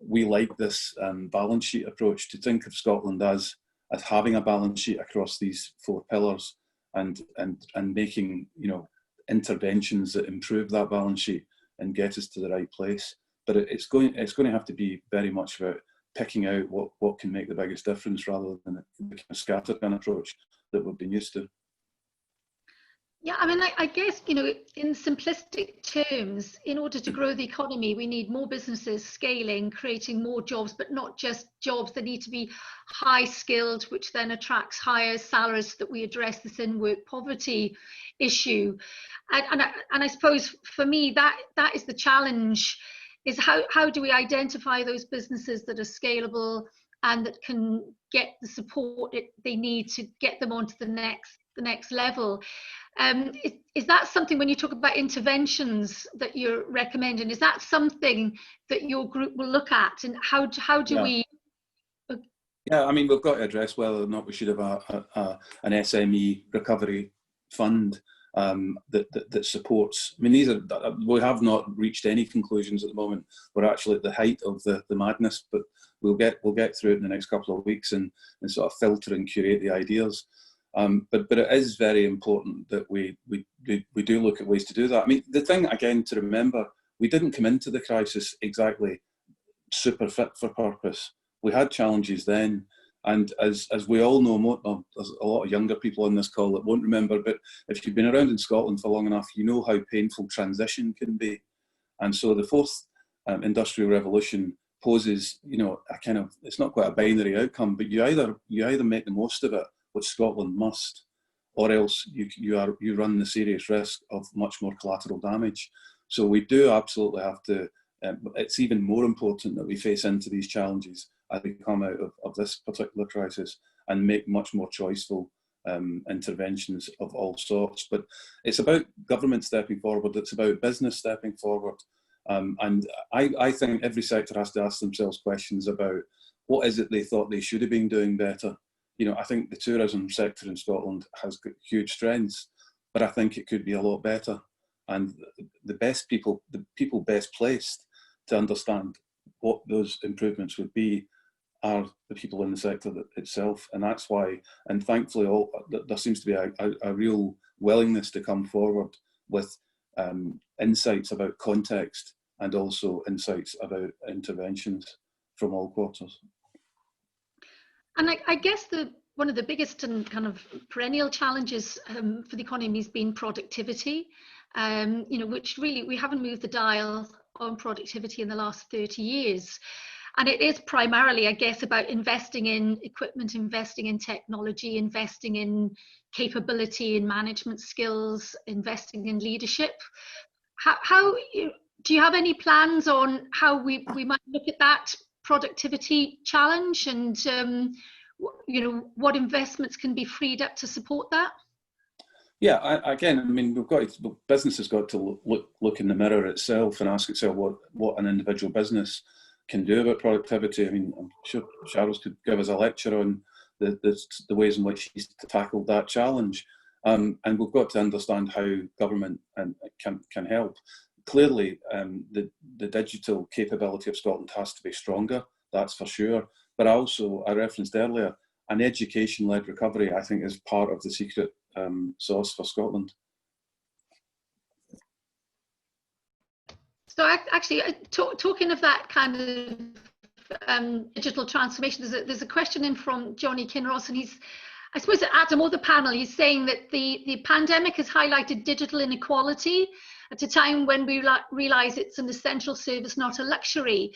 we like this balance sheet approach, to think of Scotland as having a balance sheet across these four pillars, and making, you know, interventions that improve that balance sheet and get us to the right place. But it's going to have to be very much about picking out what can make the biggest difference, rather than the kind of scattergun approach that we've been used to. Yeah, I mean, I guess, you know, in simplistic terms, in order to grow the economy, we need more businesses scaling, creating more jobs, but not just jobs that need to be high skilled, which then attracts higher salaries so that we address this in-work poverty issue. And I suppose for me, that is the challenge, is how do we identify those businesses that are scalable and that can get the support they need to get them onto the next level. Is that something, when you talk about interventions that you're recommending, is that something that your group will look at, and how do we? Yeah, I mean, we've got to address whether or not we should have an SME recovery fund that supports. I mean, we have not reached any conclusions at the moment. We're actually at the height of the madness, but we'll get through it in the next couple of weeks and sort of filter and curate the ideas. But it is very important that we do look at ways to do that. I mean, the thing again to remember, we didn't come into the crisis exactly super fit for purpose. We had challenges then, and as we all know, there's a lot of younger people on this call that won't remember, but if you've been around in Scotland for long enough, you know how painful transition can be. And so the fourth industrial revolution poses, you know, a kind of, it's not quite a binary outcome, but you either make the most of it, which Scotland must, or else you run the serious risk of much more collateral damage. So we do absolutely have to, it's even more important that we face into these challenges as we come out of this particular crisis and make much more choiceful interventions of all sorts. But it's about government stepping forward, it's about business stepping forward. And I think every sector has to ask themselves questions about what is it they thought they should have been doing better. You know, I think the tourism sector in Scotland has got huge strengths, but I think it could be a lot better. And the people best placed to understand what those improvements would be are the people in the sector itself. And that's why, and thankfully, there seems to be a real willingness to come forward with insights about context and also insights about interventions from all quarters. And I guess one of the biggest and kind of perennial challenges for the economy has been productivity, you know, which really we haven't moved the dial on productivity in the last 30 years. And it is primarily, I guess, about investing in equipment, investing in technology, investing in capability and management skills, investing in leadership. How do you have any plans on how we might look at that productivity challenge, and you know, what investments can be freed up to support that? Yeah, again, I mean, business has got to look in the mirror itself and ask itself what an individual business can do about productivity. I mean, I'm sure Charles could give us a lecture on the ways in which he's tackled that challenge, and we've got to understand how government can help. Clearly, the digital capability of Scotland has to be stronger, that's for sure. But also, I referenced earlier, an education-led recovery, I think, is part of the secret sauce for Scotland. So actually, talking of that kind of digital transformation, there's a question in from Johnny Kinross, and I suppose Adam or the panel, he's saying that the pandemic has highlighted digital inequality at a time when we realise it's an essential service, not a luxury.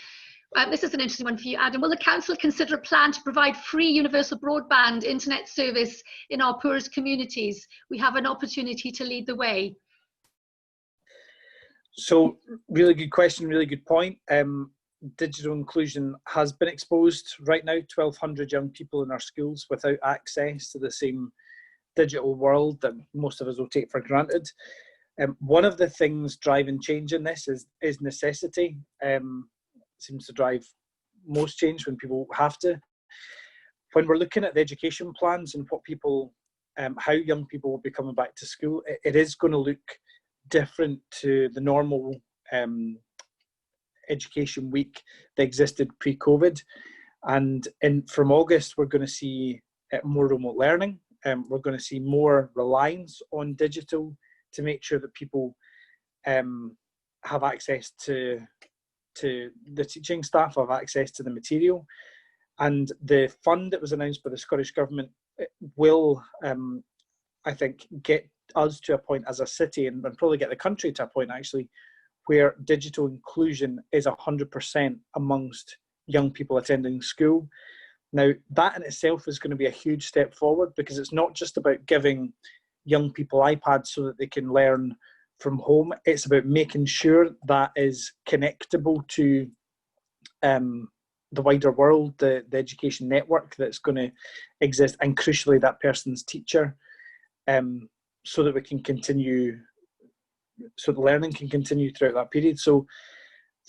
This is an interesting one for you, Adam. Will the council consider a plan to provide free universal broadband internet service in our poorest communities? We have an opportunity to lead the way. So, really good question, really good point. Digital inclusion has been exposed right now. 1,200 young people in our schools without access to the same digital world that most of us will take for granted. One of the things driving change in this is necessity. Seems to drive most change when people have to. When we're looking at the education plans and what people, how young people will be coming back to school, it is going to look different to the normal education week that existed pre-COVID. And from August, we're going to see more remote learning. We're going to see more reliance on digital to make sure that people have access to the teaching staff, have access to the material. And the fund that was announced by the Scottish Government will, I think, get us to a point as a city, and probably get the country to a point actually, where digital inclusion is 100% amongst young people attending school. Now, that in itself is going to be a huge step forward, because it's not just about giving young people iPads so that they can learn from home. It's about making sure that is connectable to the wider world, the education network that's going to exist, and crucially that person's teacher, so that we can continue, so the learning can continue throughout that period. So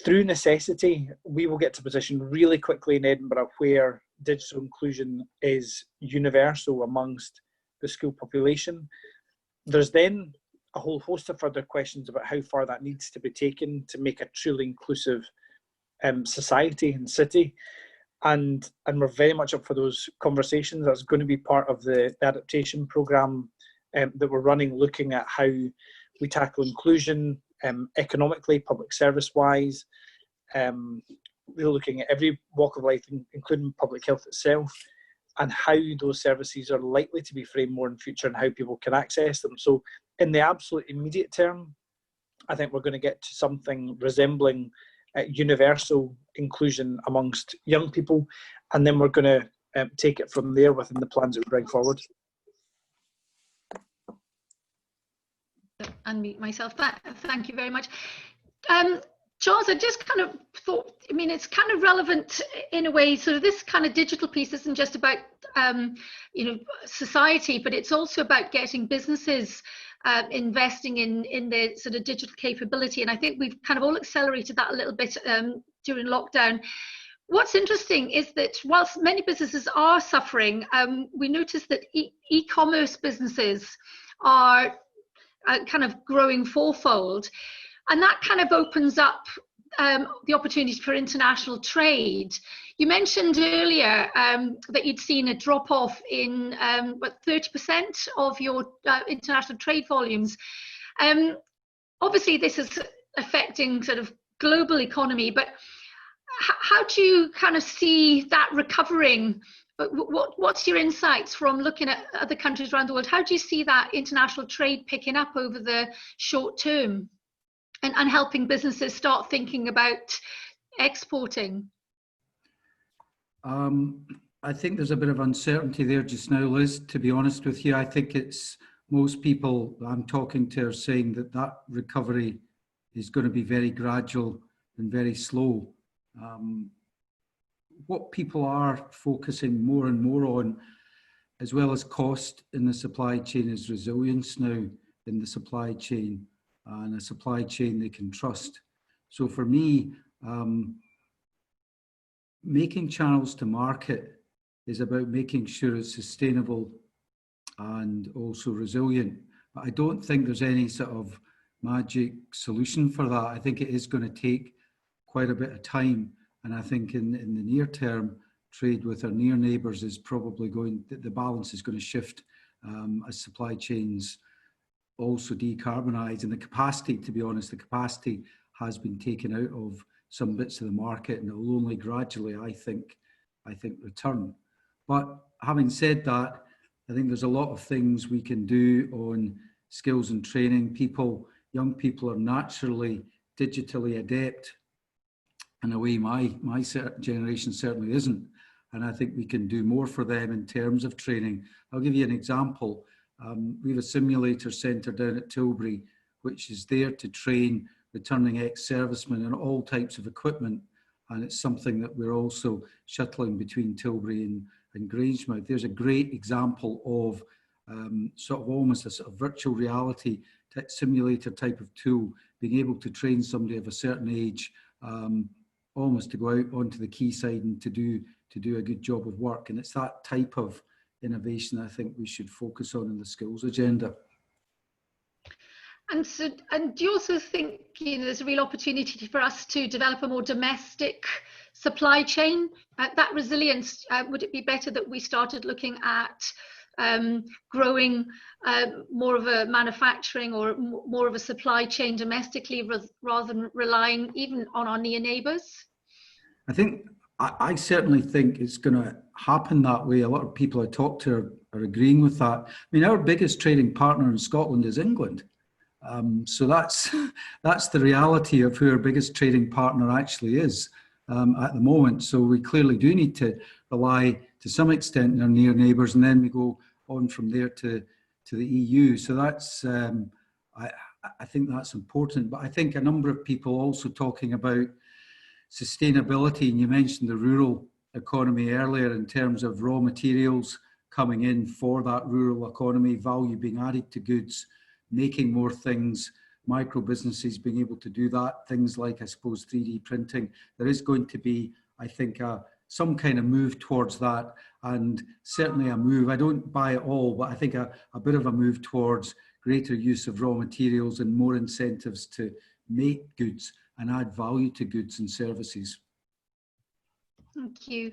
through necessity, we will get to a position really quickly in Edinburgh where digital inclusion is universal amongst the school population. There's then a whole host of further questions about how far that needs to be taken to make a truly inclusive society and city, and we're very much up for those conversations. That's going to be part of the adaptation programme that we're running, looking at how we tackle inclusion economically, public service wise. We're looking at every walk of life, including public health itself, and how those services are likely to be framed more in future and how people can access them. So in the absolute immediate term, I think we're going to get to something resembling universal inclusion amongst young people, and then we're going to take it from there within the plans that we bring forward. Unmute myself. Thank you very much. Charles, I just kind of thought, I mean, it's kind of relevant in a way. So this kind of digital piece isn't just about, society, but it's also about getting businesses investing in their sort of digital capability. And I think we've kind of all accelerated that a little bit during lockdown. What's interesting is that whilst many businesses are suffering, we noticed that e-commerce businesses are kind of growing fourfold. And that kind of opens up the opportunities for international trade. You mentioned earlier that you'd seen a drop-off in 30% of your international trade volumes. Obviously, this is affecting sort of global economy, but how do you kind of see that recovering? What's your insights from looking at other countries around the world? How do you see that international trade picking up over the short term and helping businesses start thinking about exporting? I think there's a bit of uncertainty there just now, Liz, to be honest with you. I think it's most people I'm talking to are saying that that recovery is going to be very gradual and very slow. What people are focusing more and more on, as well as cost in the supply chain, is resilience now in the supply chain, and a supply chain they can trust. So for me, making channels to market is about making sure it's sustainable and also resilient. But I don't think there's any sort of magic solution for that. I think it is going to take quite a bit of time. And I think in the near term, trade with our near neighbours is probably the balance is going to shift as supply chains also decarbonise. And the capacity, to be honest, the capacity has been taken out of some bits of the market, and it will only gradually, I think, return. But having said that, I think there's a lot of things we can do on skills and training. Young people are naturally digitally adept in a way my generation certainly isn't. And I think we can do more for them in terms of training. I'll give you an example. We have a simulator centre down at Tilbury, which is there to train returning ex-servicemen in all types of equipment. And it's something that we're also shuttling between Tilbury and Grangemouth. There's a great example of sort of almost a sort of virtual reality simulator type of tool, being able to train somebody of a certain age almost to go out onto the quayside and to do a good job of work. And it's that type of innovation I think we should focus on in the skills agenda. And do you also think there's a real opportunity for us to develop a more domestic supply chain? That resilience, would it be better that we started looking at growing more of a manufacturing or more of a supply chain domestically rather than relying even on our near neighbours? I think I certainly think it's going to happen that way. A lot of people I talk to are agreeing with that. I mean, our biggest trading partner in Scotland is England. So that's the reality of who our biggest trading partner actually is at the moment. So we clearly do need to rely to some extent on our near neighbours, and then we go on from there to the EU. So that's I think that's important. But I think a number of people also talking about sustainability, and you mentioned the rural economy earlier in terms of raw materials coming in for that rural economy, value being added to goods, making more things, micro businesses being able to do that, things like, I suppose, 3D printing. There is going to be, I think, some kind of move towards that, and certainly a move, I don't buy it all, but I think a bit of a move towards greater use of raw materials and more incentives to make goods and add value to goods and services. Thank you.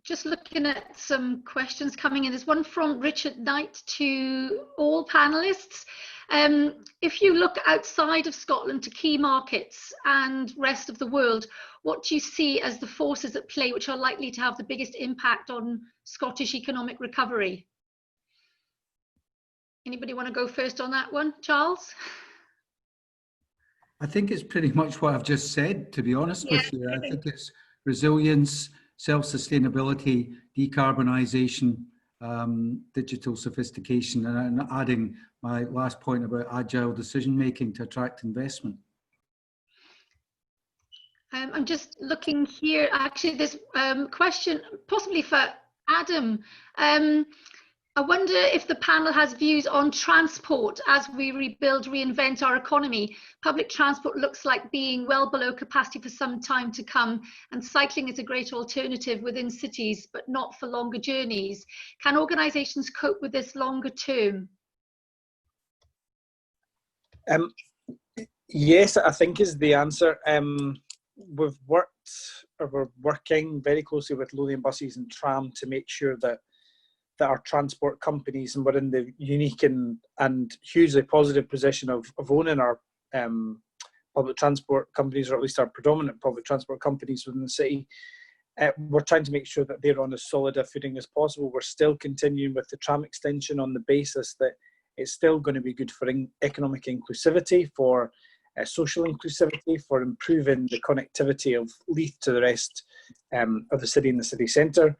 Just looking at some questions coming in. There's one from Richard Knight to all panelists. If you look outside of Scotland to key markets and rest of the world, what do you see as the forces at play which are likely to have the biggest impact on Scottish economic recovery? Anybody want to go first on that one? Charles? I think it's pretty much what I've just said, to be honest with you. I think it's resilience, self-sustainability, decarbonisation, digital sophistication, and adding my last point about agile decision-making to attract investment. I'm just looking here, actually, this question, possibly for Adam. I wonder if the panel has views on transport as we rebuild, reinvent our economy. Public transport looks like being well below capacity for some time to come, and cycling is a great alternative within cities, but not for longer journeys. Can organisations cope with this longer term? Yes, I think is the answer. We're working very closely with Lothian Buses and Tram to make sure that our transport companies, and we're in the unique and hugely positive position of owning our public transport companies, or at least our predominant public transport companies within the city. We're trying to make sure that they're on as solid a footing as possible. We're still continuing with the tram extension on the basis that it's still going to be good for economic inclusivity, for social inclusivity, for improving the connectivity of Leith to the rest of the city and the city centre.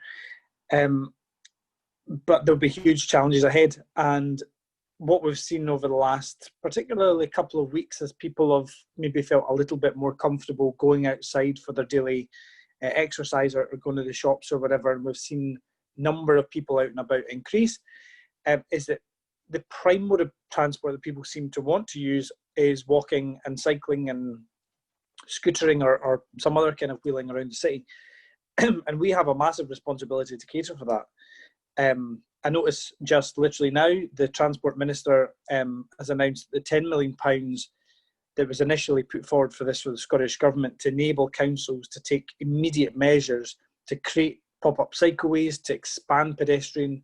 But there'll be huge challenges ahead, and what we've seen over the last, particularly couple of weeks, as people have maybe felt a little bit more comfortable going outside for their daily exercise or going to the shops or whatever, and we've seen number of people out and about increase, is that the prime mode of transport that people seem to want to use is walking and cycling and scootering or some other kind of wheeling around the city. And we have a massive responsibility to cater for that. I notice just literally now the Transport Minister has announced the £10 million that was initially put forward for this for the Scottish Government to enable councils to take immediate measures to create pop-up cycleways, to expand pedestrian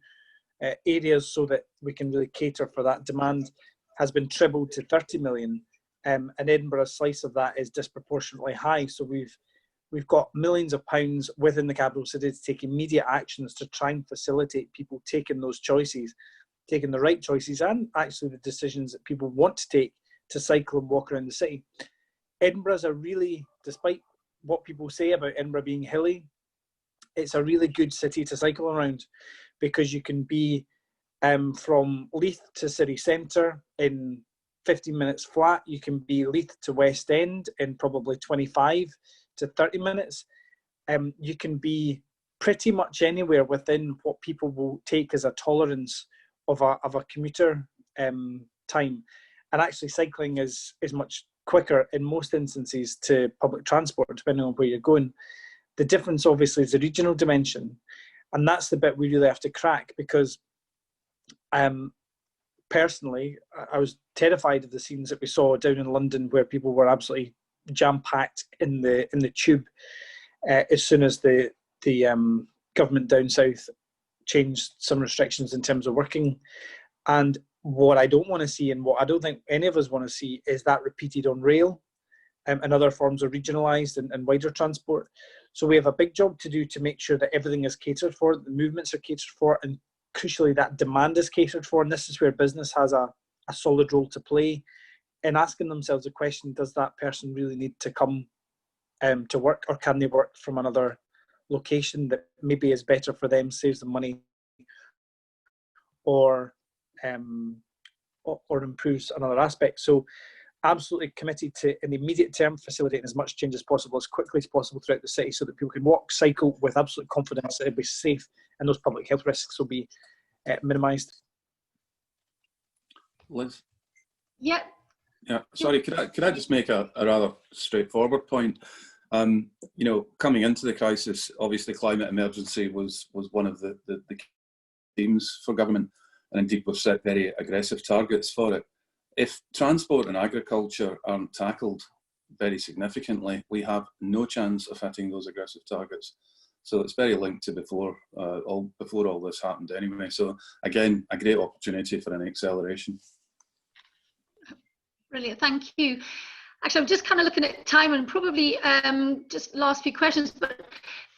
areas so that we can really cater for that demand, has been trebled to 30 million. And Edinburgh's slice of that is disproportionately high. So we've got millions of pounds within the capital city to take immediate actions to try and facilitate people taking those choices, taking the right choices, and actually the decisions that people want to take to cycle and walk around the city. Edinburgh's a really, despite what people say about Edinburgh being hilly, it's a really good city to cycle around, because you can be from Leith to city centre in 15 minutes flat. You can be Leith to West End in probably 25 to 30 minutes. You can be pretty much anywhere within what people will take as a tolerance of a commuter time. And actually cycling is much quicker in most instances to public transport, depending on where you're going. The difference obviously is the regional dimension. And that's the bit we really have to crack, because personally, I was terrified of the scenes that we saw down in London, where people were absolutely jam-packed in the tube as soon as the government down south changed some restrictions in terms of working. And what I don't want to see, and what I don't think any of us want to see, is that repeated on rail and other forms of regionalised and wider transport. So we have a big job to do to make sure that everything is catered for, the movements are catered for, and crucially that demand is catered for. And this is where business has a solid role to play in asking themselves the question, does that person really need to come to work, or can they work from another location that maybe is better for them, saves them money, or improves another aspect. So absolutely committed to, in the immediate term, facilitating as much change as possible, as quickly as possible throughout the city, so that people can walk, cycle with absolute confidence that it'll be safe and those public health risks will be minimised. Liz? Yeah. Yeah, sorry, could I just make a rather straightforward point? You know, coming into the crisis, obviously climate emergency was one of the themes for government, and indeed we've set very aggressive targets for it. If transport and agriculture aren't tackled very significantly, we have no chance of hitting those aggressive targets. So it's very linked to before all this happened anyway. So again, a great opportunity for an acceleration. Brilliant, thank you. Actually, I'm just kind of looking at time and probably just last few questions, but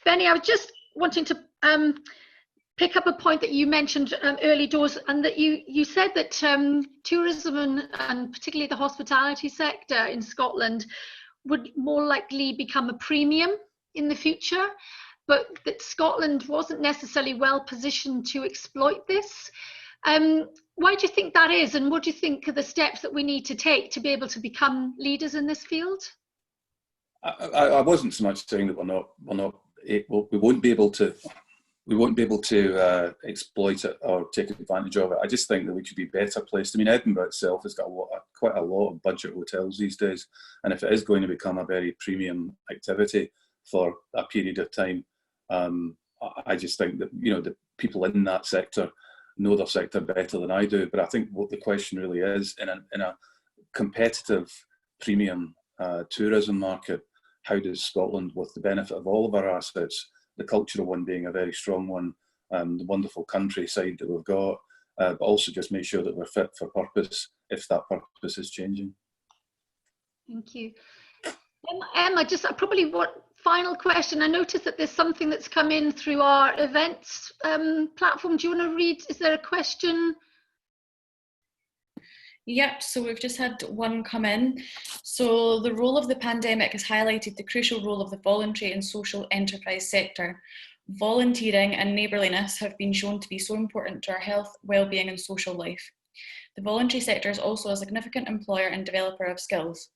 Benny, I was just wanting to pick up a point that you mentioned early doors, and that you said that tourism and particularly the hospitality sector in Scotland would more likely become a premium in the future, but that Scotland wasn't necessarily well positioned to exploit this. Why do you think that is, and what do you think are the steps that we need to take to be able to become leaders in this field? I wasn't so much saying that we won't be able to exploit it or take advantage of it. I just think that we could be better placed. I mean, Edinburgh itself has got quite a lot of budget hotels these days, and if it is going to become a very premium activity for a period of time, I just think that, you know, the people in that sector know their sector better than I do. But I think what the question really is, in a competitive premium tourism market, how does Scotland, with the benefit of all of our assets, the cultural one being a very strong one, the wonderful countryside that we've got, but also just make sure that we're fit for purpose if that purpose is changing. Thank you. Emma, just probably one final question. I noticed that there's something that's come in through our events platform. Do you want to read? Is there a question? Yep, so we've just had one come in. So the role of the pandemic has highlighted the crucial role of the voluntary and social enterprise sector. Volunteering and neighbourliness have been shown to be so important to our health, well-being and social life. The voluntary sector is also a significant employer and developer of skills.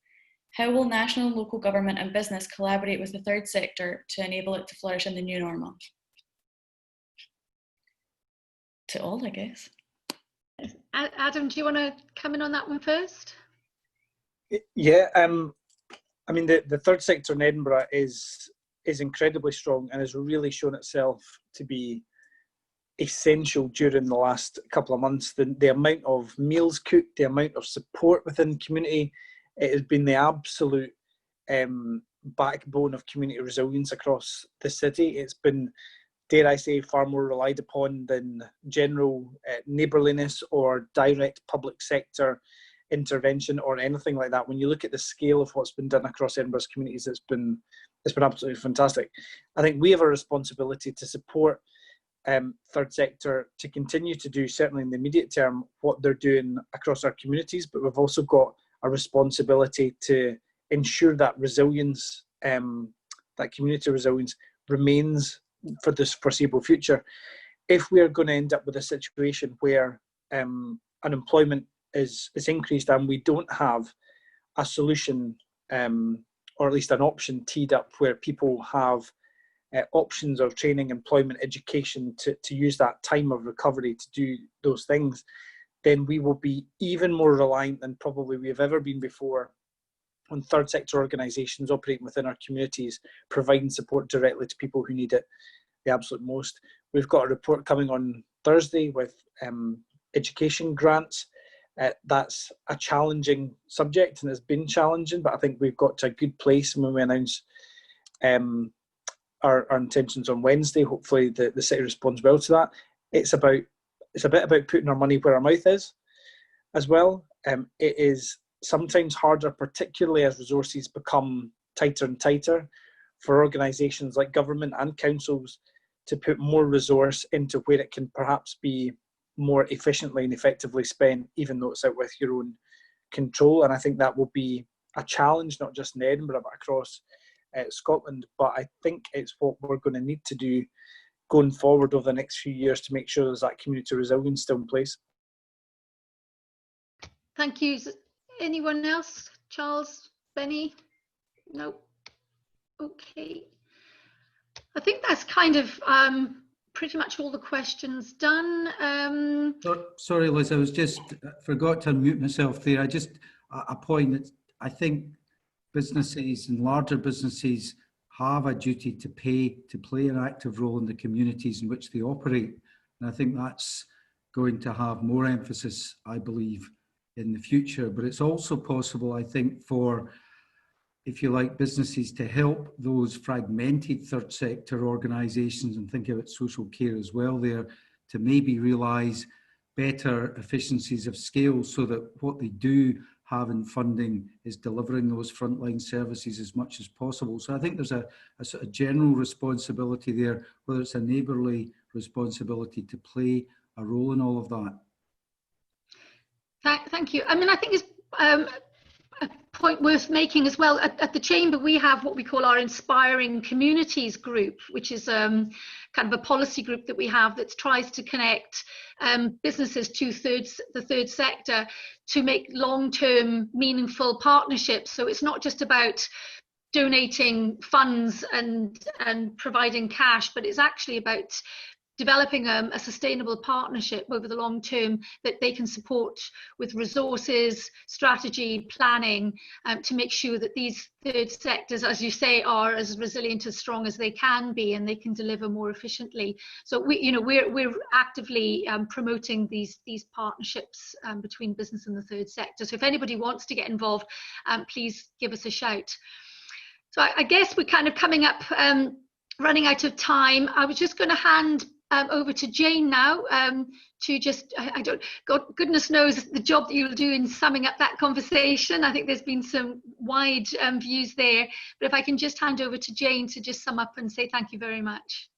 How will national and local government and business collaborate with the third sector to enable it to flourish in the new normal? To all, I guess. Adam, do you want to come in on that one first? Yeah, I mean, the third sector in Edinburgh is incredibly strong and has really shown itself to be essential during the last couple of months. The amount of meals cooked, the amount of support within the community, it has been the absolute backbone of community resilience across the city. It's been, dare I say, far more relied upon than general neighbourliness or direct public sector intervention or anything like that. When you look at the scale of what's been done across Edinburgh's communities, it's been absolutely fantastic. I think we have a responsibility to support third sector to continue to do, certainly in the immediate term, what they're doing across our communities, but we've also got a responsibility to ensure that resilience, that community resilience, remains for this foreseeable future. If we are going to end up with a situation where unemployment is increased and we don't have a solution, or at least an option teed up where people have options of training, employment, education to use that time of recovery to do those things, then we will be even more reliant than probably we have ever been before on third sector organisations operating within our communities, providing support directly to people who need it the absolute most. We've got a report coming on Thursday with education grants. That's a challenging subject and has been challenging, but I think we've got to a good place. And when we announce our intentions on Wednesday, hopefully the city responds well to that. It's a bit about putting our money where our mouth is as well. It is sometimes harder, particularly as resources become tighter and tighter, for organisations like government and councils to put more resource into where it can perhaps be more efficiently and effectively spent, even though it's out with your own control. And I think that will be a challenge, not just in Edinburgh, but across Scotland. But I think it's what we're going to need to do going forward over the next few years to make sure there's that community resilience still in place. Thank you. Anyone else? Charles, Benny? No. Okay. I think that's kind of pretty much all the questions done. Sorry, Liz, I was just forgot to unmute myself there. A point that I think businesses and larger businesses have a duty to play an active role in the communities in which they operate. And I think that's going to have more emphasis, I believe, in the future. But it's also possible, I think, for, if you like, businesses to help those fragmented third sector organisations, and think about social care as well there, to maybe realise better efficiencies of scale so that what they do have in funding is delivering those frontline services as much as possible. So I think there's a sort of general responsibility there, whether it's a neighbourly responsibility to play a role in all of that. Thank you. I mean, I think it's a point worth making as well. At the Chamber, we have what we call our Inspiring Communities group, which is kind of a policy group that we have that tries to connect businesses to the third sector to make long-term meaningful partnerships. So it's not just about donating funds and providing cash, but it's actually about developing a sustainable partnership over the long term that they can support with resources, strategy, planning, to make sure that these third sectors, as you say, are as resilient, as strong as they can be, and they can deliver more efficiently. So we're actively promoting these partnerships between business and the third sector. So if anybody wants to get involved, please give us a shout. So I guess we're kind of coming up, running out of time. I was just going to hand over to Jane now to just, goodness knows the job that you'll do in summing up that conversation. I think there's been some wide views there, but if I can just hand over to Jane to just sum up and say thank you very much.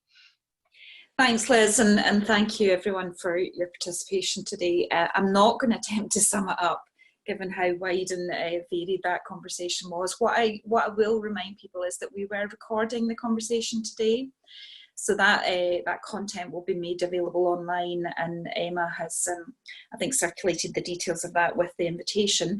Thanks, Liz, and thank you everyone for your participation today. I'm not going to attempt to sum it up, given how wide and varied that conversation was. What I will remind people is that we were recording the conversation today. So that content will be made available online, and Emma has, I think, circulated the details of that with the invitation.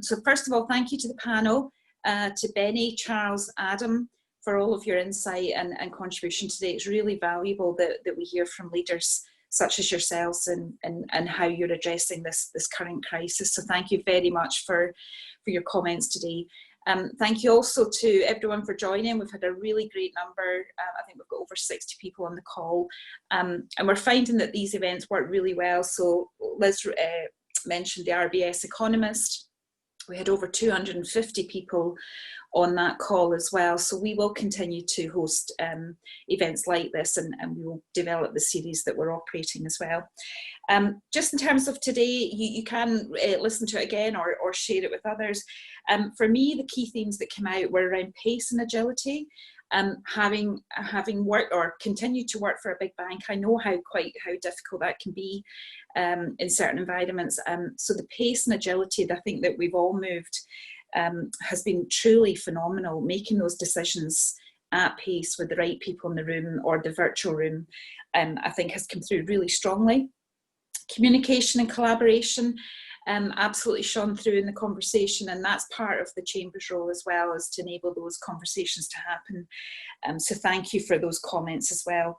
So first of all, thank you to the panel, to Benny, Charles, Adam, for all of your insight and contribution today. It's really valuable that we hear from leaders such as yourselves and how you're addressing this current crisis. So thank you very much for your comments today. Thank you also to everyone for joining. We've had a really great number. I think we've got over 60 people on the call. And we're finding that these events work really well. So Liz mentioned the RBS Economist. We had over 250 people on that call as well. So we will continue to host events like this, and we will develop the series that we're operating as well. Just in terms of today, you can listen to it again or share it with others. For me, the key themes that came out were around pace and agility. Having worked or continued to work for a big bank, I know how difficult that can be in certain environments. So the pace and agility that I think that we've all moved has been truly phenomenal. Making those decisions at pace with the right people in the room or the virtual room, I think has come through really strongly. Communication and collaboration absolutely shone through in the conversation, and that's part of the Chamber's role as well, as to enable those conversations to happen. So thank you for those comments as well.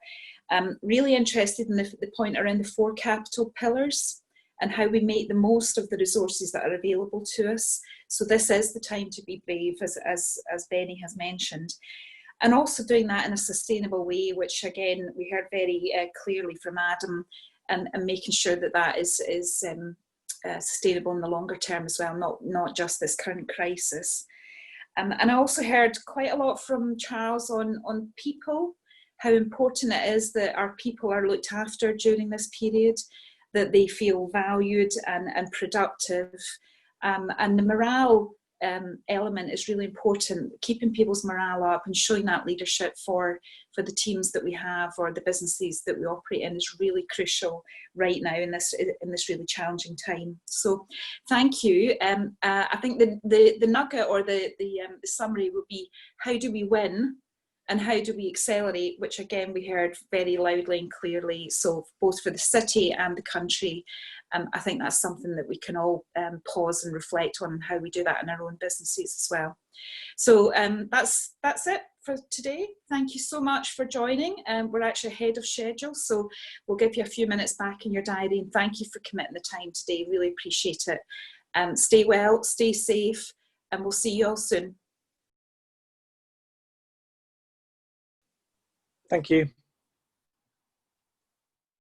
Really interested in the point around the 4 capital pillars and how we make the most of the resources that are available to us. So this is the time to be brave, as Benny has mentioned. And also doing that in a sustainable way, which again, we heard very clearly from Adam, and making sure that that is sustainable in the longer term as well, not just this current crisis. And I also heard quite a lot from Charles on people, how important it is that our people are looked after during this period, that they feel valued and productive. And the morale element is really important. Keeping people's morale up and showing that leadership for the teams that we have or the businesses that we operate in is really crucial right now in this really challenging time. So thank you. I think the nugget or the summary would be, how do we win and how do we accelerate, which again we heard very loudly and clearly, so both for the city and the country. I think that's something that we can all pause and reflect on, and how we do that in our own businesses as well. So that's it for today. Thank you so much for joining. We're actually ahead of schedule, so we'll give you a few minutes back in your diary, and thank you for committing the time today. Really appreciate it. Stay well, stay safe, and we'll see you all soon. Thank you.